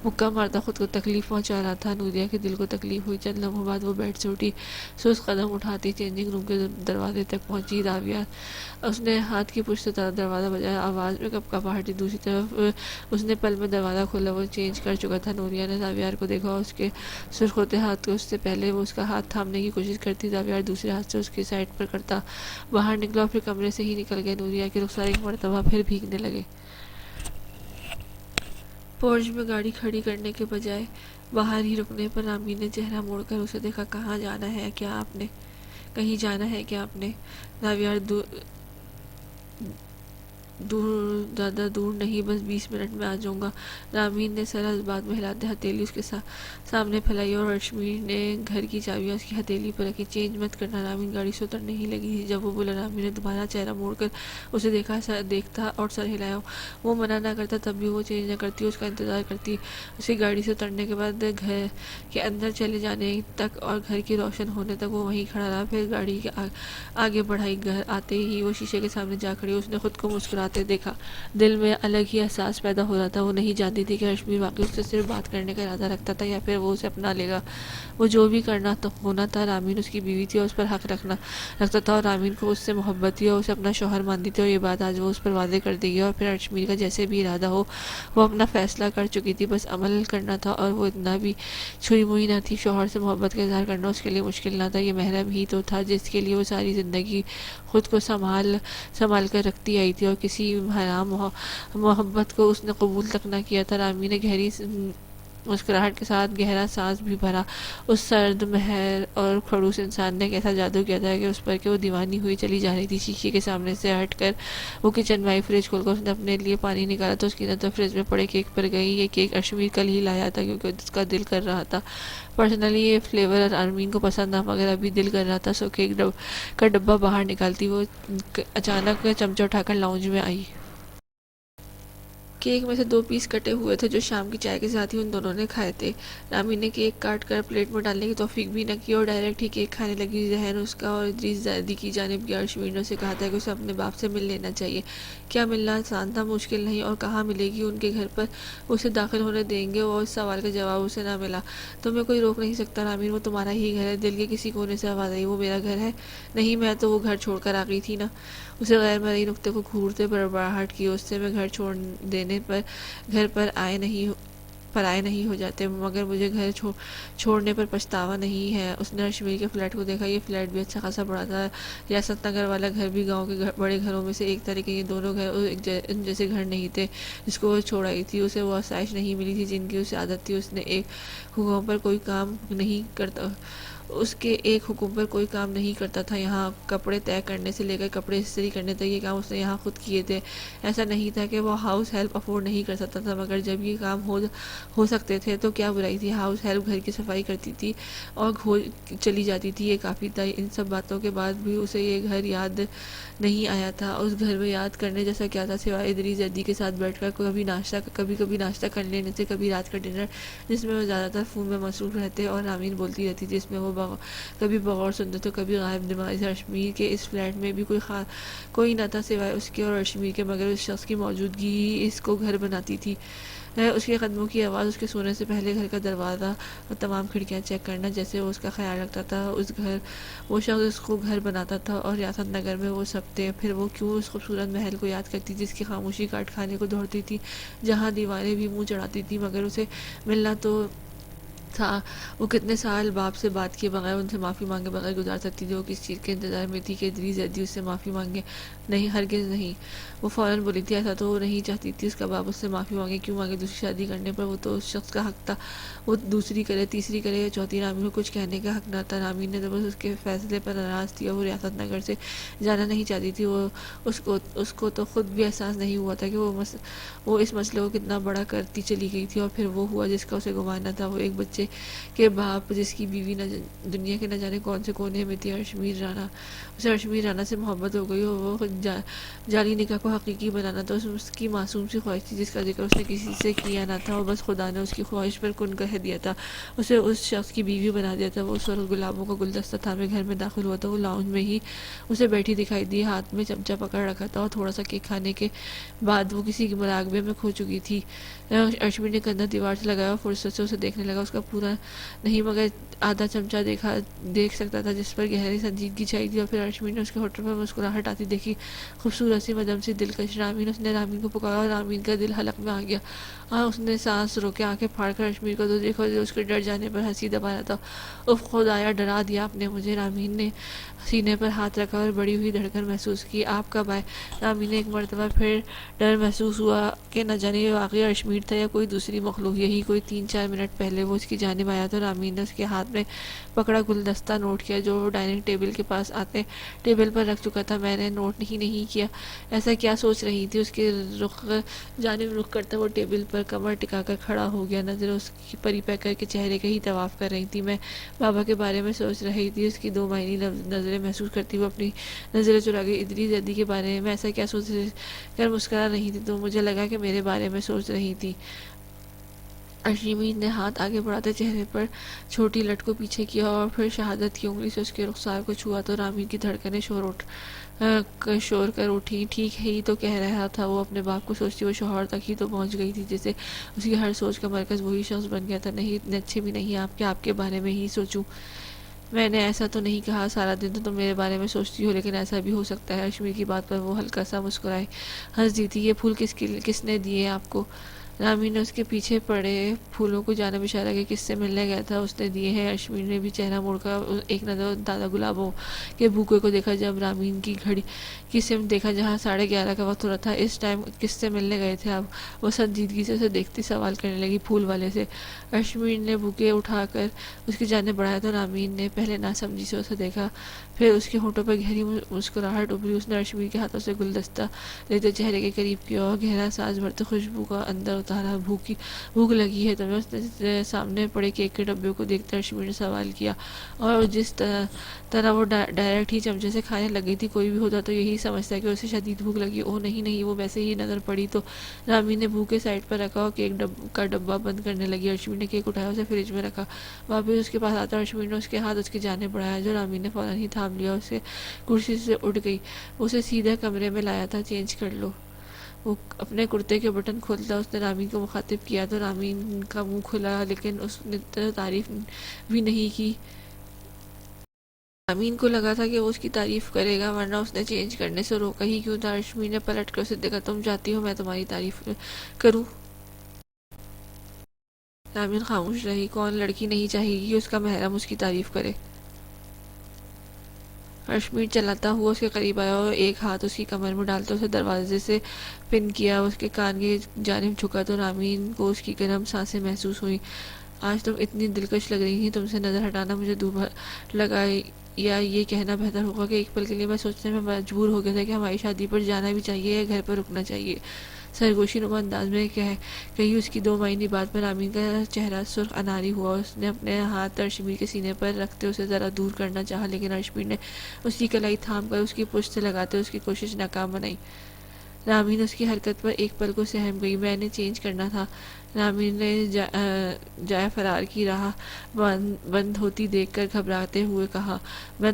[SPEAKER 1] مکہ مارتا خود کو تکلیف پہنچا رہا تھا۔ نوریہ کے دل کو تکلیف ہوئی۔ چند لمحوں بعد وہ بیڈ سے اٹھی، سست قدم اٹھاتی چینجنگ روم کے دروازے تک پہنچی۔ راویہ اس نے ہاتھ کی پشت سے دروازہ بجایا، آواز میں کپکپاہٹ۔ دوسری طرف اس نے پل میں دروازہ کھولا، وہ چینج کر چکا تھا۔ نوریہ نے راویہ کو دیکھا، اس کے سرخ ہوتے ہاتھ کو اس سے پہلے وہ اس کا ہاتھ تھامنے کی کوشش کرتی، راویہ دوسرے ہاتھ سے اس کی سائڈ پر کرتا باہر نکلا اور پھر کمرے سے ہی نکل گئے۔ نوریہ کے رخسار ایک مرتبہ پھر بھیگنے لگے۔ پورچ میں گاڑی کھڑی کرنے کے بجائے باہر ہی رکنے پر رامین نے چہرہ موڑ کر اسے دیکھا۔ کہاں جانا ہے کیا آپ نے؟ کہیں جانا ہے کیا آپ نے؟ راویہ زیادہ دور نہیں، بس 20 منٹ میں آ جاؤں گا۔ رامین نے سر اس بات میں ہلاتے ہتھیلی اس کے سامنے پھیلائی اور ارشمیر نے گھر کی چابیاں اس کی ہتھیلی پر رکھی۔ چینج مت کرنا۔ رامین گاڑی سے اترنے ہی لگی تھی جب وہ بولا۔ رامین نے دوبارہ چہرہ موڑ کر اسے دیکھتا اور سر ہلایا۔ وہ منع نہ کرتا تب بھی وہ چینج نہ کرتی، اس کا انتظار کرتی۔ اس کی گاڑی سے اترنے کے بعد گھر کے اندر چلے جانے تک اور گھر کی روشن ہونے تک وہ وہیں کھڑا رہا، پھر گاڑی آگے بڑھائی۔ گھر آتے ہی وہ شیشے کے سامنے جا کھڑی۔ اس نے خود کو مسکراتے دیکھا۔ دل میں الگ ہی احساس پیدا ہو رہا تھا۔ وہ نہیں جانتی تھی کہ ارشمیر واقعی اس سے صرف بات کرنے کا ارادہ رکھتا تھا یا پھر وہ اسے اپنا لے گا۔ وہ جو بھی ہونا تھا، رامین اس کی بیوی تھی اور اس پر حق رکھتا تھا، اور رامین کو اس سے محبت تھی اور اسے اپنا شوہر مانتی تھی، اور یہ بات آج وہ اس پر واضح کر دے گی۔ اور پھر ارشمیر کا جیسے بھی ارادہ ہو، وہ اپنا فیصلہ کر چکی تھی، بس عمل کرنا تھا، اور وہ اتنا بھی چھری موئی نہ تھی۔ شوہر سے محبت کا اظہار کرنا اس کے لیے مشکل نہ تھا۔ یہ محرم ہی تو تھا جس کے لیے وہ ساری زندگی خود کو سنبھال کر رکھتی آئی تھی، اور کسی حرام محبت کو اس نے قبول تک نہ کیا تھا۔ رامین نے گہری مسکراہٹ کے ساتھ گہرا سانس بھی بھرا۔ اس سرد مہر اور کھڑوس انسان نے کیسا جادو کیا تھا کہ اس پر کہ وہ دیوانی ہوئی چلی جا رہی تھی۔ شیشے کے سامنے سے ہٹ کر وہ کچن میں آئی۔ فریج کھول کر اس نے اپنے لیے پانی نکالا تو اس کی نظر فریج میں پڑے کیک پر گئی۔ یہ کیک ارشمیر کل ہی لایا تھا کیونکہ اس کا دل کر رہا تھا۔ پرسنلی یہ فلیور ارمین کو پسند تھا، مگر ابھی دل کر رہا تھا، سو کیک کا ڈبہ باہر نکالتی وہ اچانک چمچہ اٹھا کر لاؤنج میں آئی۔ کیک میں سے 2 پیس کٹے ہوئے تھے جو شام کی چائے کے ساتھ ہی ان دونوں نے کھائے تھے۔ رامین نے کیک کاٹ کر پلیٹ میں ڈالنے کی توفیق بھی نہ کی اور ڈائریکٹ ہی کیک کھانے لگی۔ ذہن اس کا اور ادریس زیدی کی جانب گیا۔ ارشمیر نے اسے کہا تھا کہ اسے اپنے باپ سے مل لینا چاہیے۔ کیا ملنا آسان تھا؟ مشکل نہیں۔ اور کہاں ملے گی؟ ان کے گھر پر اسے داخل ہونے دیں گے؟ اور اس سوال کا جواب اسے نہ ملا۔ تمہیں کوئی روک نہیں سکتا رامین، وہ تمہارا ہی گھر ہے۔ دل کے کسی کونے سے آواز آئی، وہ میرا گھر ہے؟ نہیں، میں تو وہ گھر چھوڑ کر آ گئی تھی نا۔ اسے غیر مرئی نقطے کو گھورتے بڑبڑاہٹ کی۔ اس سے میں گھر چھوڑ دینے پر گھر پر آئے نہیں ہو جاتے، مگر مجھے گھر چھوڑنے پر پچھتاوا نہیں ہے۔ اس نے ارشمیر کے فلیٹ کو دیکھا۔ یہ فلیٹ بھی اچھا خاصا بڑا تھا۔ ریاست نگر والا گھر بھی گاؤں کے بڑے گھروں میں سے ایک تھا، لیکن یہ دونوں گھر ان جیسے گھر نہیں تھے جس کو وہ چھوڑ آئی تھی۔ اسے وہ آسائش نہیں ملی تھی جن کی اسے عادت تھی۔ اس کے ایک حکم پر کوئی کام نہیں کرتا تھا۔ یہاں کپڑے طے کرنے سے لے کر کپڑے استری کرنے تک یہ کام اس نے یہاں خود کیے تھے۔ ایسا نہیں تھا کہ وہ ہاؤس ہیلپ افورڈ نہیں کر سکتا تھا، مگر جب یہ کام ہو سکتے تھے تو کیا برائی تھی۔ ہاؤس ہیلپ گھر کی صفائی کرتی تھی اور چلی جاتی تھی، یہ کافی تھا۔ ان سب باتوں کے بعد بھی اسے یہ گھر یاد نہیں آیا تھا۔ اس گھر میں یاد کرنے جیسا کیا تھا سوائے ادریس زیدی کے ساتھ بیٹھ کر کبھی ناشتہ کر لینے سے، کبھی رات کا ڈنر جس میں وہ زیادہ تر فون میں مصروف رہتے اور رامین بولتی رہتی، جس میں وہ کبھی بغور سنتے تو کبھی غائب دماغ۔ ارشمیر کے اس فلیٹ میں بھی کوئی نہ تھا سوائے اس کے اور ارشمیر کے، مگر اس شخص کی موجودگی ہی اس کو گھر بناتی تھی۔ اس کے قدموں کی آواز، اس کے سونے سے پہلے گھر کا دروازہ اور تمام کھڑکیاں چیک کرنا، جیسے وہ اس کا خیال رکھتا تھا۔ وہ شخص اس کو گھر بناتا تھا اور ریاست نگر میں وہ سب تھے۔ پھر وہ کیوں اس خوبصورت محل کو یاد کرتی جس کی خاموشی کاٹ کھانے کو دوڑتی تھی، جہاں دیواریں بھی منہ چڑھاتی تھی، مگر اسے ملنا تو تھا۔ وہ کتنے سال باپ سے بات کیے بغیر، ان سے معافی مانگے بغیر گزار سکتی تھی؟ وہ کس چیز کے انتظار میں تھی کہ ادریس زیدی اس سے معافی مانگے؟ نہیں، ہرگز نہیں۔ وہ فوراً بولی تھی ایسا تو وہ نہیں چاہتی تھی اس کا باپ اس سے معافی مانگے۔ کیوں مانگے؟ دوسری شادی کرنے پر وہ تو اس شخص کا حق تھا، وہ دوسری کرے، تیسری کرے یا چوتھی، رامین کو کچھ کہنے کا حق نہ تھا۔ رامین نے بس اس کے فیصلے پر ناراض تھی اور وہ ریاست نگر سے جانا نہیں چاہتی تھی۔ اس کو تو خود بھی احساس نہیں ہوا تھا کہ وہ اس مسئلے کو کتنا بڑا کرتی چلی گئی تھی، اور پھر وہ ہوا جس کا اسے گمان نہ تھا۔ وہ ایک بچے بچے کے باپ جس کی بیوی دنیا کے نہ جانے کون سے کونے میں تھی، ارشمیر رانا، اسے ارشمیر رانا سے محبت ہو گئی، اور وہ جعلی نکاح کو حقیقی بنانا تو اس کی معصوم سی خواہش تھی جس کا ذکر اس نے کسی سے کیا نہ تھا، اور بس خدا نے اس کی خواہش پر کن کہہ دیا تھا، اسے اس شخص کی بیوی بنا دیا تھا۔ وہ اس وقت گلابوں کا گلدستہ تھامے گھر میں داخل ہوا تھا۔ وہ لاؤنج میں ہی اسے بیٹھی دکھائی دی، ہاتھ میں چمچہ پکڑ رکھا تھا، اور تھوڑا سا کیک کھانے کے بعد وہ کسی مراقبے میں کھو چکی تھی۔ ارشمیر نے کندھا دیوار سے لگایا اور فرصت سے اسے دیکھنے لگا۔ اس کا پورا نہیں مگر آدھا چمچہ دیکھ سکتا تھا جس پر گہری سنجیدگی چھائی تھی، اور پھر ارشمیر نے اس کے ہونٹوں پر مسکراہٹ آتی دیکھی، خوبصورت سی، مدھم سی، دلکش رامین۔ اس نے رامین کو پکارا اور رامین کا دل حلق میں آ گیا، اور اس نے سانس روکے آنکھیں پھاڑ کر ارشمیر کو تو دیکھا جو اس کے ڈر جانے پر ہنسی دبا رہا تھا۔ اف خدایا، ڈرا دیا آپ نے مجھے، رامین نے سینے پر ہاتھ رکھا اور بڑی ہوئی دھڑکن محسوس کی۔ آپ کب آئے؟ رامین نے ایک مرتبہ پھر ڈر محسوس ہوا کہ نہ جانے یہ واقعی ارشمیر تھا یا کوئی دوسری مخلوق۔ یہی کوئی 3-4 منٹ پہلے وہ اس کی جانب آیا تو رامین نے اس کے ہاتھ میں پکڑا گلدستہ نوٹ کیا جو وہ ڈائننگ ٹیبل کے پاس آتے ٹیبل پر رکھ چکا تھا۔ میں نے نوٹ نہیں کیا۔ ایسا کیا سوچ رہی تھی؟ اس کے جانب رخ کرتا وہ ٹیبل پر کمر ٹکا کر کھڑا ہو گیا، نظر اس کی پری پیکر کے چہرے کا ہی طواف کر رہی تھی۔ میں بابا کے بارے میں سوچ رہی تھی، اس کی دو معنی نظریں محسوس کرتی وہ اپنی نظریں چرا گئی۔ ادریس جدی کے بارے میں ایسا کیا سوچ کر مسکرا رہی تھی تو مجھے لگا کہ میرے بارے میں سوچ رہی تھی۔ ارشمیر نے ہاتھ آگے بڑھاتے چہرے پر چھوٹی لٹ کو پیچھے کیا اور پھر شہادت کی انگلی سے اس کے رخسار کو چھوا تو رامین کی دھڑکنیں شور کر اٹھی۔ ٹھیک ہے ہی تو کہہ رہا تھا وہ اپنے باپ کو سوچتی، وہ شوہر تک ہی تو پہنچ گئی تھی جیسے اس کی ہر سوچ کا مرکز وہی شخص بن گیا تھا۔ نہیں، اتنے اچھے بھی نہیں آپ کے بارے میں ہی سوچوں۔ میں نے ایسا تو نہیں کہا، سارا دن تو تم میرے بارے میں سوچتی ہو، لیکن ایسا بھی ہو سکتا ہے۔ ارشمیر کی بات پر وہ ہلکا سا مسکرائے ہنس دی تھی۔ یہ پھول کس نے دیے آپ کو؟ رامین نے اس کے پیچھے پڑے پھولوں کو جانب اشارہ کیا۔ کس سے ملنے گیا تھا؟ اس نے دیے ہیں۔ ارشمیر نے بھی چہرہ موڑ کر ایک نظر دادا گلابوں کے بوکے کو دیکھا، جب رامین کی گھڑی کی سمت دیکھا جہاں 11:30 کا وقت ہو رہا تھا۔ اس ٹائم کس سے ملنے گئے تھے آپ؟ وہ سنجیدگی سے اسے دیکھتی سوال کرنے لگی۔ پھول والے سے۔ ارشمیر نے بوکے اٹھا کر اس کی جانب بڑھایا تو رامین نے پہلے ناسمجھی سے اسے دیکھا، پھر اس کے ہونٹوں پر گہری مسکراہٹ ابھری۔ اس نے ارشمیر کے ہاتھوں سے گلدستہ لیتے چہرے کے قریب کیا اور گہرا سانس بھرتے خوشبو کا اندر اتارا۔ بھوک لگی ہے تمہیں؟ اس نے سامنے پڑے کیک کے ڈبے کو دیکھتے ارشمیر نے سوال کیا، اور جس طرح وہ ڈائریکٹ ہی چمچے سے کھانے لگ گئی تھی، کوئی بھی ہوتا تو یہی سمجھتا کہ اسے شدید بھوک لگی۔ اوہ نہیں، وہ ویسے ہی نظر پڑی تو۔ رامین نے بھوکے سائڈ پر رکھا اور کیک کا ڈبہ بند کرنے لگی۔ ارشمیر نے کیک اٹھایا، اسے فریج میں رکھا۔ واپس اس کے پاس آتا ارشمیر نے اس کے ہاتھ اس کی جانب بڑھایا جو رامین نے فوراً ہی تھام لیا۔ اسے کرسی سے اٹھ گئی۔ اسے سیدھے کمرے میں لایا تھا، چینج کر لو۔ وہ اپنے کرتے کے بٹن کھولتا اس نے رامین کو مخاطب کیا تو رامین کا منہ کھلا، لیکن اس نے تعریف بھی نہیں کی۔ رامین کو لگا تھا کہ وہ اس کی تعریف کرے گا، ورنہ اس نے چینج کرنے سے روکا ہی کیوں تھا۔ ارشمیر نے پلٹ کر اسے دیکھا۔ تم چاہتی ہو میں تمہاری تعریف کروں؟ رامین خاموش رہی۔ کون لڑکی نہیں چاہے گی کہ اس کا محرم اس کی تعریف کرے؟ ارشمیر چلاتا ہوا اس کے قریب آیا اور ایک ہاتھ اس کی کمر میں ڈالتا اسے دروازے سے پن کیا۔ اس کے کان کی جانب جھکا تو رامین کو اس کی گرم سانسیں محسوس ہوئیں۔ آج تم اتنی دلکش لگ رہی ہیں، تم سے نظر ہٹانا مجھے دوبھر لگا، یا یہ کہنا بہتر ہوگا کہ ایک پل کے لیے میں سوچنے میں مجبور ہو گیا تھا کہ ہماری شادی پر جانا بھی چاہیے یا گھر پر رکنا چاہیے۔ سرگوشی نما انداز میں کہی اس کی دو معنی بات پر رامین کا چہرہ سرخ اناری ہوا۔ اس نے اپنے ہاتھ ارشمیر کے سینے پر رکھتے اسے ذرا دور کرنا چاہا، لیکن ارشمیر نے اس کی کلائی تھام کر اس کی پشت سے لگاتے اس کی کوشش ناکام بنائی۔ رامین اس کی حرکت پر ایک پل کو سہم گئی۔ میں نے چینج کرنا تھا۔ رامین نے جائے فرار کی راہ بند ہوتی دیکھ کر گھبراتے ہوئے کہا، میں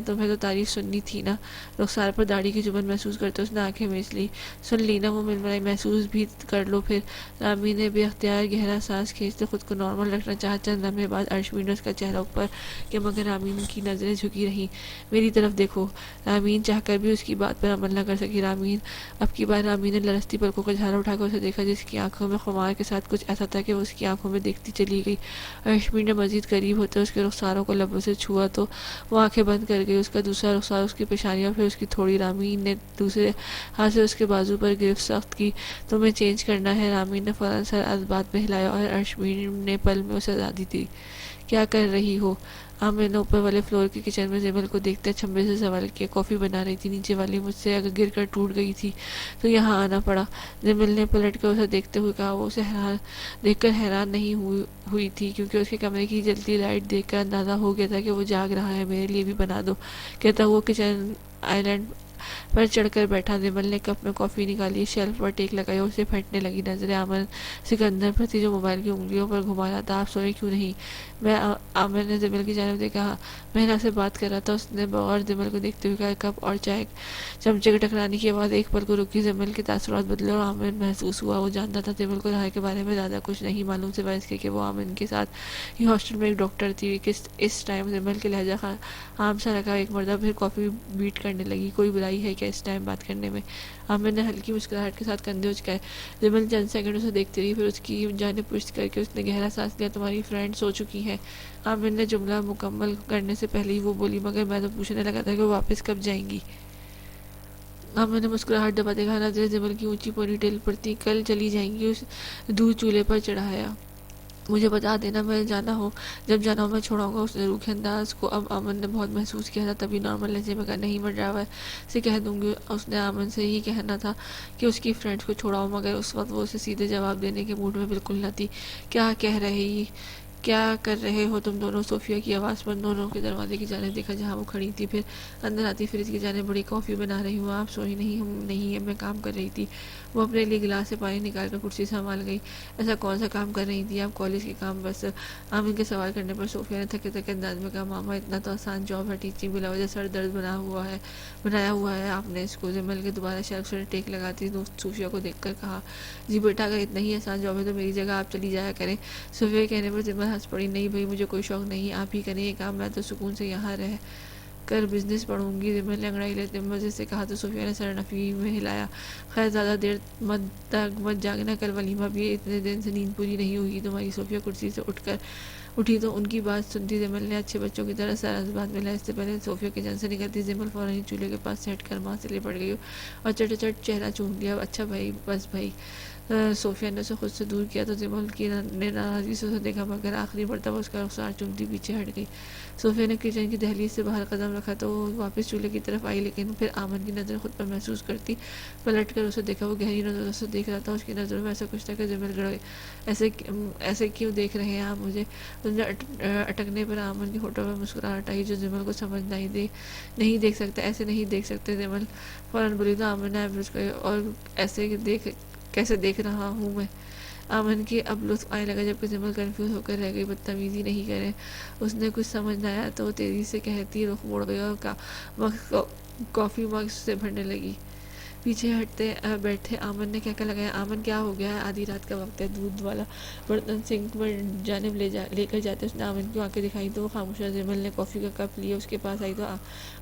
[SPEAKER 1] تمہیں تو تعریف سننی تھی نا۔ رخسار پر داڑھی کی چبھن محسوس کرتے اس نے آنکھیں میچ لی۔ سن لی نا؟ وہ ململائی۔ محسوس بھی کر لو پھر۔ رامین نے بے اختیار گہرا سانس کھینچتے خود کو نارمل رکھنا چاہا۔ چند لمحے بعد ارشمیر نے اس کا چہرہ اوپر کیا، مگر رامین کی نظریں جھکی رہیں۔ میری طرف دیکھو۔ رامین چاہ کر بھی اس کی بات پر عمل نہ کر سکی۔ اب کی بار رامین نے لرزتی پلکوں کا جھالا اٹھا کر اسے دیکھا، جس کی آنکھوں میں خمار کے ساتھ کچھ ایسا تھا کہ وہ اس کی آنکھوں میں دیکھتی چلی گئی۔ ارشمیر نے مزید قریب ہوتے اس کے رخساروں کو لبوں سے چھوا تو وہ آنکھیں بند کر گئی۔ اس کا دوسرا رخسار اس کی پیشانی اور پھر اس کی تھوڑی۔ رامین نے دوسرے ہاتھ سے اس کے بازو پر گرفت سخت کی۔ تمہیں چینج کرنا ہے؟ رامین نے فوراً سر از بات میں ہلایا اور ارشمیر نے پل میں اسے آزادی دی۔ کیا کر رہی ہو؟ عامر نے اوپر والے فلور کے کچن میں جمل کو دیکھتے چھمبے سے سوال کیا۔ کافی بنا رہی تھی، نیچے والی مجھ سے اگر گر کر ٹوٹ گئی تھی تو یہاں آنا پڑا۔ جمل نے پلٹ کر اسے دیکھتے ہوئے کہا۔ وہ اسے دیکھ کر حیران نہیں ہوئی تھی، کیونکہ اس کے کمرے کی جلتی لائٹ دیکھ کر اندازہ ہو گیا تھا کہ وہ جاگ رہا ہے۔ میرے لیے بھی بنا دو، کہتا ہوا کچن آئلینڈ پر چڑھ کر بیٹھا۔ جمل نے کپ میں کافی نکالی، شیلف پر ٹیک لگائی اور اسے پھینٹنے لگی۔ نظریں عامر سکندر پر تھی جو موبائل کی انگلیوں پر گھما رہا تھا۔ آپ سوئے کیوں نہیں؟ عامر نے جمل کی جانب دیکھا۔ میں نے آپ سے بات کر رہا تھا، اس نے بغور جمل کو دیکھتے ہوئے کہا۔ کپ اور چائے چمچے کے ٹکرانے کی آواز ایک پل کو رکی۔ جمل کے تاثرات بدلے اور عامر محسوس ہوا وہ جانتا تھا جمل کو رہا کے بارے میں زیادہ کچھ نہیں معلوم، سوائے اس کے کہ وہ عامر کے ساتھ ہی ہاسٹل میں ایک ڈاکٹر تھی۔ اس ٹائم جمل کے لہجہ عام سا رکھا ایک مرتبہ پھر کافی بیٹ کرنے لگی۔ کوئی برائی ہے کیا اس ٹائم بات کرنے میں؟ عامر نے ہلکی مسکراہٹ کے ساتھ کندھے اچکائے۔ جمل چند سیکنڈ اسے دیکھتی رہی، پھر اس کی جانب پشت کر کے اس نے گہرا سانس لیا۔ تمہاری فرینڈ سو چکی ہے؟ عامر نے جملہ مکمل کرنے سے پہلے ہی وہ بولی، مگر میں تو پوچھنے لگا تھا کہ وہ واپس کب جائیں گی؟ عامر نے مسکراہٹ دباتے کہا۔ نظریں جمل کی اونچی پونی ٹیل پر تھی۔ کل چلی جائیں گی، اس دودھ چولہے پر چڑھایا۔ مجھے بتا دینا، میں جب جانا ہو میں چھوڑاؤں گا۔ اس نے روکھے انداز کو اب عامر نے بہت محسوس کیا تھا، تبھی نارمل لہجے میں کہا، نہیں میں ڈرائیور سے کہہ دوں گی۔ اس نے عامر سے یہی کہنا تھا کہ اس کی فرینڈز کو چھوڑاؤ، مگر اس وقت وہ اسے سیدھے جواب دینے کے موڈ میں بالکل نہ تھی۔ کیا کر رہے ہو تم دونوں؟ صوفیہ کی آواز پر دونوں کے دروازے کی جانب دیکھا جہاں وہ کھڑی تھی، پھر اندر آتی فریج کی جانب بڑی۔ کافی بنا رہی ہوں، آپ سوئی نہیں؟ ہم نہیں، میں کام کر رہی تھی۔ وہ اپنے لیے گلاس سے پانی نکال کر کرسی سنبھال گئی۔ ایسا کون سا کام کر رہی تھی آپ؟ کالج کے کام بس۔ عامر کے سوال کرنے پر صوفیہ نے تھکے تھکے انداز میں کہا، ماما اتنا تو آسان جاب ہے، ٹیچنگ بلا وجہ سر درد بنایا ہوا ہے آپ نے اس کو۔ جمل کے دوبارہ شیلف سے ٹیک لگاتی صوفیہ کو دیکھ کر کہا، جی بیٹا اگر اتنا ہی آسان جاب ہے تو میری جگہ آپ چلی جایا کریں۔ صوفیہ کے کہنے پر جمل ہنس پڑی، نہیں بھائی مجھے کوئی شوق نہیں، آپ ہی کریں یہ کام، میں تو سکون سے یہاں رہ کر بزنس پڑھوں گی۔ جمل نے انگڑائی لیتے مزے سے کہا تو صوفیہ نے سر نفی میں ہلایا۔ خیر زیادہ دیر تک مت جاگنا، کل ولیمہ بھی ہے، اتنے دن سے نیند پوری نہیں ہوئی تمہاری۔ صوفیہ کرسی سے اٹھی تو ان کی بات سنتی جمل نے اچھے بچوں کی طرح سر اس بات میں لیا۔ اس سے پہلے صوفیہ کچن سے نکلتی جمل فوراً ہی چولہے کے پاس سے ہٹ کر ماں سے لپٹ گئی اور چٹ چہرہ چوم لیا۔ اچھا بھائی، بس بھائی۔ صوفیہ نے اسے خود سے دور کیا تو جمل نے ناراضگی سے اسے دیکھا، مگر آخری مرتبہ اس کا رخسار چومتی پیچھے ہٹ گئی۔ صوفیہ نے کچن کی دہلیز سے باہر قدم رکھا تو وہ واپس چولہے کی طرف آئی، لیکن پھر عامر کی نظر خود پر محسوس کرتی پلٹ کر اسے دیکھا۔ وہ گہری نظروں سے دیکھ رہا تھا، اس کی نظروں میں ایسا کچھ تھا کہ جمل گڑ گئی۔ ایسے کیوں دیکھ رہے ہیں آپ مجھے؟ اس نے اٹکنے پر عامر کی ہونٹوں پر مسکراہٹ آئی جو جمل کو سمجھ نہیں دیکھ سکتا، ایسے نہیں دیکھ سکتے۔ جمل فوراً بولی تو عامر نے ایبروز کری، اور ایسے کیسے دیکھ رہا ہوں میں؟ عامر کی اب لطف آنے لگا، جبکہ جمل کنفیوز ہو کر رہ گئی۔ بدتمیزی نہیں کرے، اس نے کچھ سمجھ نہ آیا تو وہ تیزی سے کہتی رخ موڑ گئی اور کافی مگ سے بھرنے لگی۔ پیچھے ہٹتے بیٹھے عامر نے کہہ کر لگایا، آمن کیا ہو گیا ہے؟ آدھی رات کا وقت ہے۔ دودھ والا برتن سنک پر جانب لے کر جاتے اس نے آمن کی آنکھیں دکھائی تو وہ خاموش ہے۔ جمل نے کافی کا کپ لیے اس کے پاس آئی تو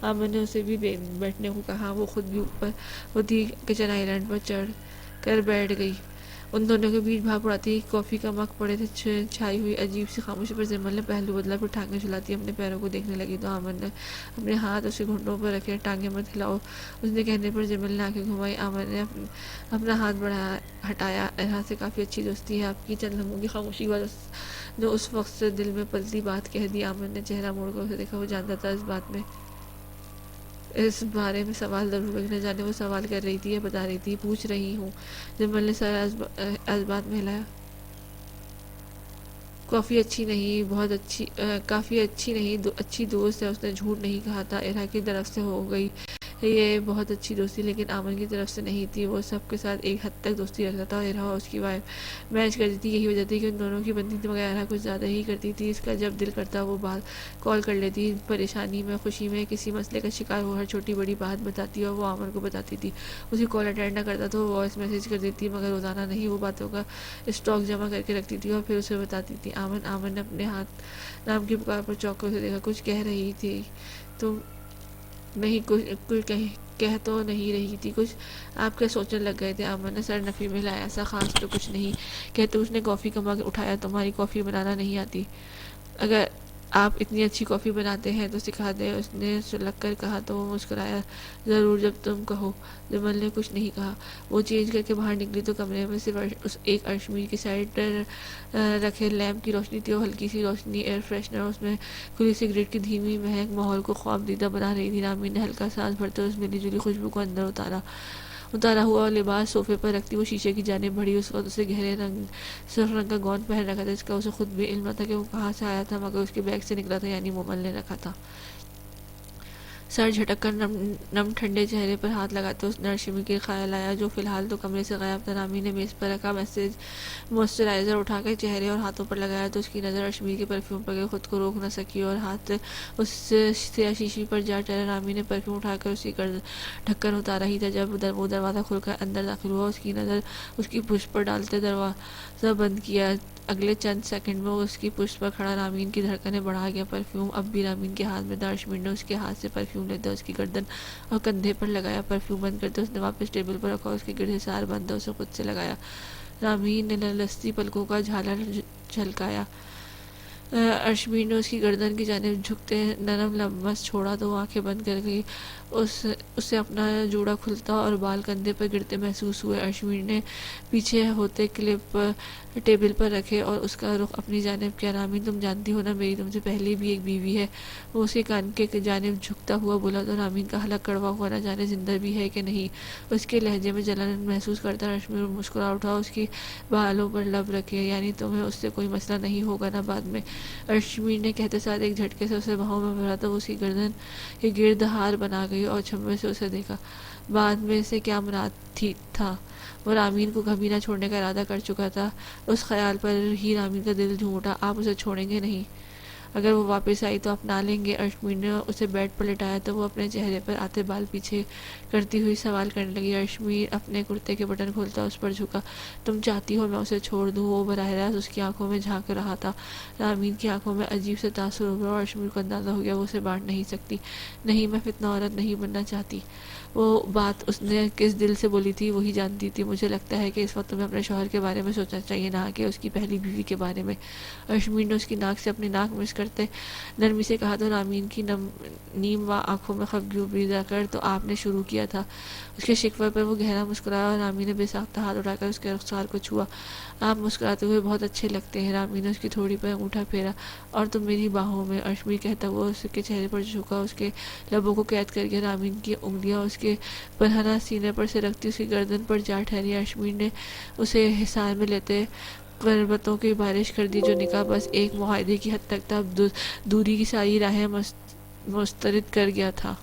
[SPEAKER 1] آمن نے اسے بھی بیٹھنے کو کہا۔ وہ خود بھی اوپر ہوتی کچن آئلینڈ پر چڑھ کر بیٹھ گئی۔ ان دونوں کے بیچ بھاپ اڑاتی کافی کا مگ پڑے تھے چھائی ہوئی عجیب سی خاموشی پر جمل نے پہلو بدلا، پھر ٹانگیں جھلاتی اپنے پیروں کو دیکھنے لگی تو آمن نے اپنے ہاتھ اس کے گھٹنوں پر رکھے۔ ٹانگیں مت ہلاؤ، اس نے کہنے پر جمل نے آنکھیں گھمائی۔ آمن نے اپنا ہاتھ ہٹایا۔ ارہا سے کافی اچھی دوستی ہے آپ کی۔ چند لمحوں کی خاموشی کے بعد نے اس وقت سے دل میں پلتی بات کہہ دی۔ آمن نے چہرہ موڑ کر اسے دیکھا، وہ جانتا تھا اس بارے میں سوال ضرور ہوگا، نہ جانے وہ سوال کر رہی تھی یا بتا رہی تھی۔ پوچھ رہی ہوں، جمل نے سر اس بات میں ہلایا۔ کافی اچھی نہیں، اچھی دوست ہے، اس نے جھوٹ نہیں کہا تھا۔ ارہا کی طرف سے ہو گئی یہ بہت اچھی دوستی، لیکن آمن کی طرف سے نہیں تھی۔ وہ سب کے ساتھ ایک حد تک دوستی رکھتا تھا اور ارہا اس کی وائب میچ کرتی تھی، یہی وجہ تھی کہ ان دونوں کی بنتی تھی، مگر ارہا کچھ زیادہ ہی کرتی تھی۔ اس کا جب دل کرتا وہ بات کال کر لیتی، پریشانی میں خوشی میں کسی مسئلے کا شکار ہو، ہر چھوٹی بڑی بات بتاتی اور وہ آمن کو بتاتی تھی۔ اسی کال اٹینڈ نہ کرتا تو وہ وائس میسج کر دیتی، مگر روزانہ نہیں، وہ باتوں کا اسٹاک جمع کر کے رکھتی تھی اور پھر اسے بتاتی تھی۔ آمن نے اپنے ہاتھ نام کی پکار پر چوک کر اسے دیکھا۔ کچھ کہہ رہی تھی تو نہیں، کچھ کہہ تو نہیں رہی تھی، کچھ آپ کیا سوچنے لگ گئے تھے؟ آمن نے سر نفی میں لایا، ایسا خاص تو کچھ نہیں کہتے۔ اس نے کافی کا مگ اٹھایا، تمہاری کافی بنانا نہیں آتی؟ آپ اتنی اچھی کافی بناتے ہیں تو سکھا دیں، اس نے سلگ کر کہا تو وہ مسکرایا۔ ضرور، جب تم کہو۔ جمل نے کچھ نہیں کہا۔ وہ چینج کر کے باہر نکلی تو کمرے میں صرف اس ایک ارشمیر کی سائڈ پر رکھے لیمپ کی روشنی تھی، اور ہلکی سی روشنی ایئر فریشنر، اس میں کھلی سگریٹ کی دھیمی مہک ماحول کو خواب دیدہ بنا رہی تھی۔ رامین نے ہلکا سانس بھرتے اس ملی جلی خوشبو کو اندر اتارا ہوا لباس صوفے پر رکھتی وہ شیشے کی جانب بڑھی۔ اس وقت اسے گہرے سرخ رنگ کا گون پہن رکھا تھا، جس کا اسے خود بھی علم نہ تھا کہ وہ کہاں سے آیا تھا، مگر اس کے بیگ سے نکلا تھا، یعنی مومل نے رکھا تھا۔ سر جھٹک کر نم ٹھنڈے چہرے پر ہاتھ لگاتے اس نے ارشمی کے خیال آیا، جو فی الحال تو کمرے سے غائب تھا۔ رامین نے میز پر رکھا موئسچرائزر اٹھا کر چہرے اور ہاتھوں پر لگایا تو اس کی نظر ارشمی کے پرفیوم پر گئی۔ خود کو روک نہ سکی اور ہاتھ اس سیاہ شیشی پر جا ٹہرا۔ رامین نے پرفیوم اٹھا کر اسی کا ڈھکن اتارا ہی تھا جب وہ دروازہ کھل کر اندر داخل ہوا۔ اس کی نظر اس کی پشت پر ڈالتے دروازہ بند کیا۔ اگلے چند سیکنڈ میں وہ اس کی پشت پر کھڑا۔ رامین کی دھڑکنیں بڑھا گیا۔ پرفیوم اب بھی رامین کے ہاتھ میں تھا۔ ارشمیر نے اس کے ہاتھ سے پرفیوم لیتے اس کی گردن اور کندھے پر لگایا۔ پرفیوم بند کرتے اس نے واپس ٹیبل پر رکھا اور اس کے گرد حصار بند اسے خود سے لگایا۔ رامین نے للستی پلکوں کا جھالر جھلکایا۔ ارشمیر نے اس کی گردن کی جانب جھکتے نرم لمس چھوڑا تو وہ آنکھیں بند کر گئی۔ اسے اپنا جوڑا کھلتا اور بال کندھے پر گرتے محسوس ہوئے۔ ارشمیر نے پیچھے ہوتے کلپ ٹیبل پر رکھے اور اس کا رخ اپنی جانب کیا۔ رامین، تم جانتی ہو نا میری تم سے پہلے بھی ایک بیوی ہے؟ وہ اس کے کان کے جانب جھکتا ہوا بولا تو رامین کا حلق کڑوا ہوا، نہ جانے زندہ بھی ہے کہ نہیں، اس کے لہجے میں جلن محسوس کرتا۔ ارشمیر مسکرا اٹھا، اس کی بالوں پر لب رکھے، یعنی تمہیں اس سے کوئی مسئلہ نہیں ہوگا نا بعد میں؟ ارشمیر نے کہتے ساتھ ایک جھٹکے سے اسے باہوں میں بھرا تو وہ اس کی گردن کے گرد ہار بنا گئی اور چھمے سے اسے دیکھا۔ بعد میں سے کیا مراد تھا؟ وہ رامین کو کبھی نہ چھوڑنے کا ارادہ کر چکا تھا۔ اس خیال پر ہی رامین کا دل جھوم اٹھا۔ آپ اسے چھوڑیں گے نہیں؟ اگر وہ واپس آئی تو اپنا لیں گے؟ ارشمیر نے اسے بیڈ پر لٹایا تو وہ اپنے چہرے پر آتے بال پیچھے کرتی ہوئی سوال کرنے لگی۔ ارشمیر اپنے کرتے کے بٹن کھولتا اس پر جھکا۔ تم چاہتی ہو میں اسے چھوڑ دوں؟ وہ براہ راست اس کی آنکھوں میں جھانک رہا تھا۔ رامین کی آنکھوں میں عجیب سے تاثر ابھرا اور ارشمیر کو اندازہ ہو گیا وہ اسے بانٹ نہیں سکتی۔ نہیں، میں فتنہ عورت نہیں بننا چاہتی۔ وہ بات اس نے کس دل سے بولی تھی وہی جانتی تھی۔ مجھے لگتا ہے کہ اس وقت تمہیں اپنے شوہر کے بارے میں سوچنا چاہیے، نہ کہ اس کی پہلی بیوی کے بارے میں۔ ارشمیر نے اس کی ناک سے اپنی ناک مس کرتے نرمی سے کہا تو رامین کی نیم آنکھوں میں خفگی ابھری۔ کر تو آپ نے شروع کیا تھا۔ اس کے شکوے پر وہ گہرا مسکرایا اور رامین نے بے ساختہ ہاتھ اٹھا کر اس کے رخسار کو چھوا۔ آپ مسکراتے ہوئے بہت اچھے لگتے ہیں۔ رامین نے اس کی تھوڑی پر انگوٹھا پھیرا۔ اور تم میری باہوں میں، ارشمیر کہتا ہوا اس کے چہرے پر جھکا، اس کے لبوں کو قید کر کے۔ رامین کی انگلیاں اس کے برہنہ سینے پر سے رکھتی اس کی گردن پر جا ٹھہری۔ ارشمیر نے اسے حصار میں لیتے پربتوں کی بارش کر دی۔ جو نکاح بس ایک معاہدے کی حد تک تھا، اب دوری کی ساری راہیں مسترد کر گیا تھا۔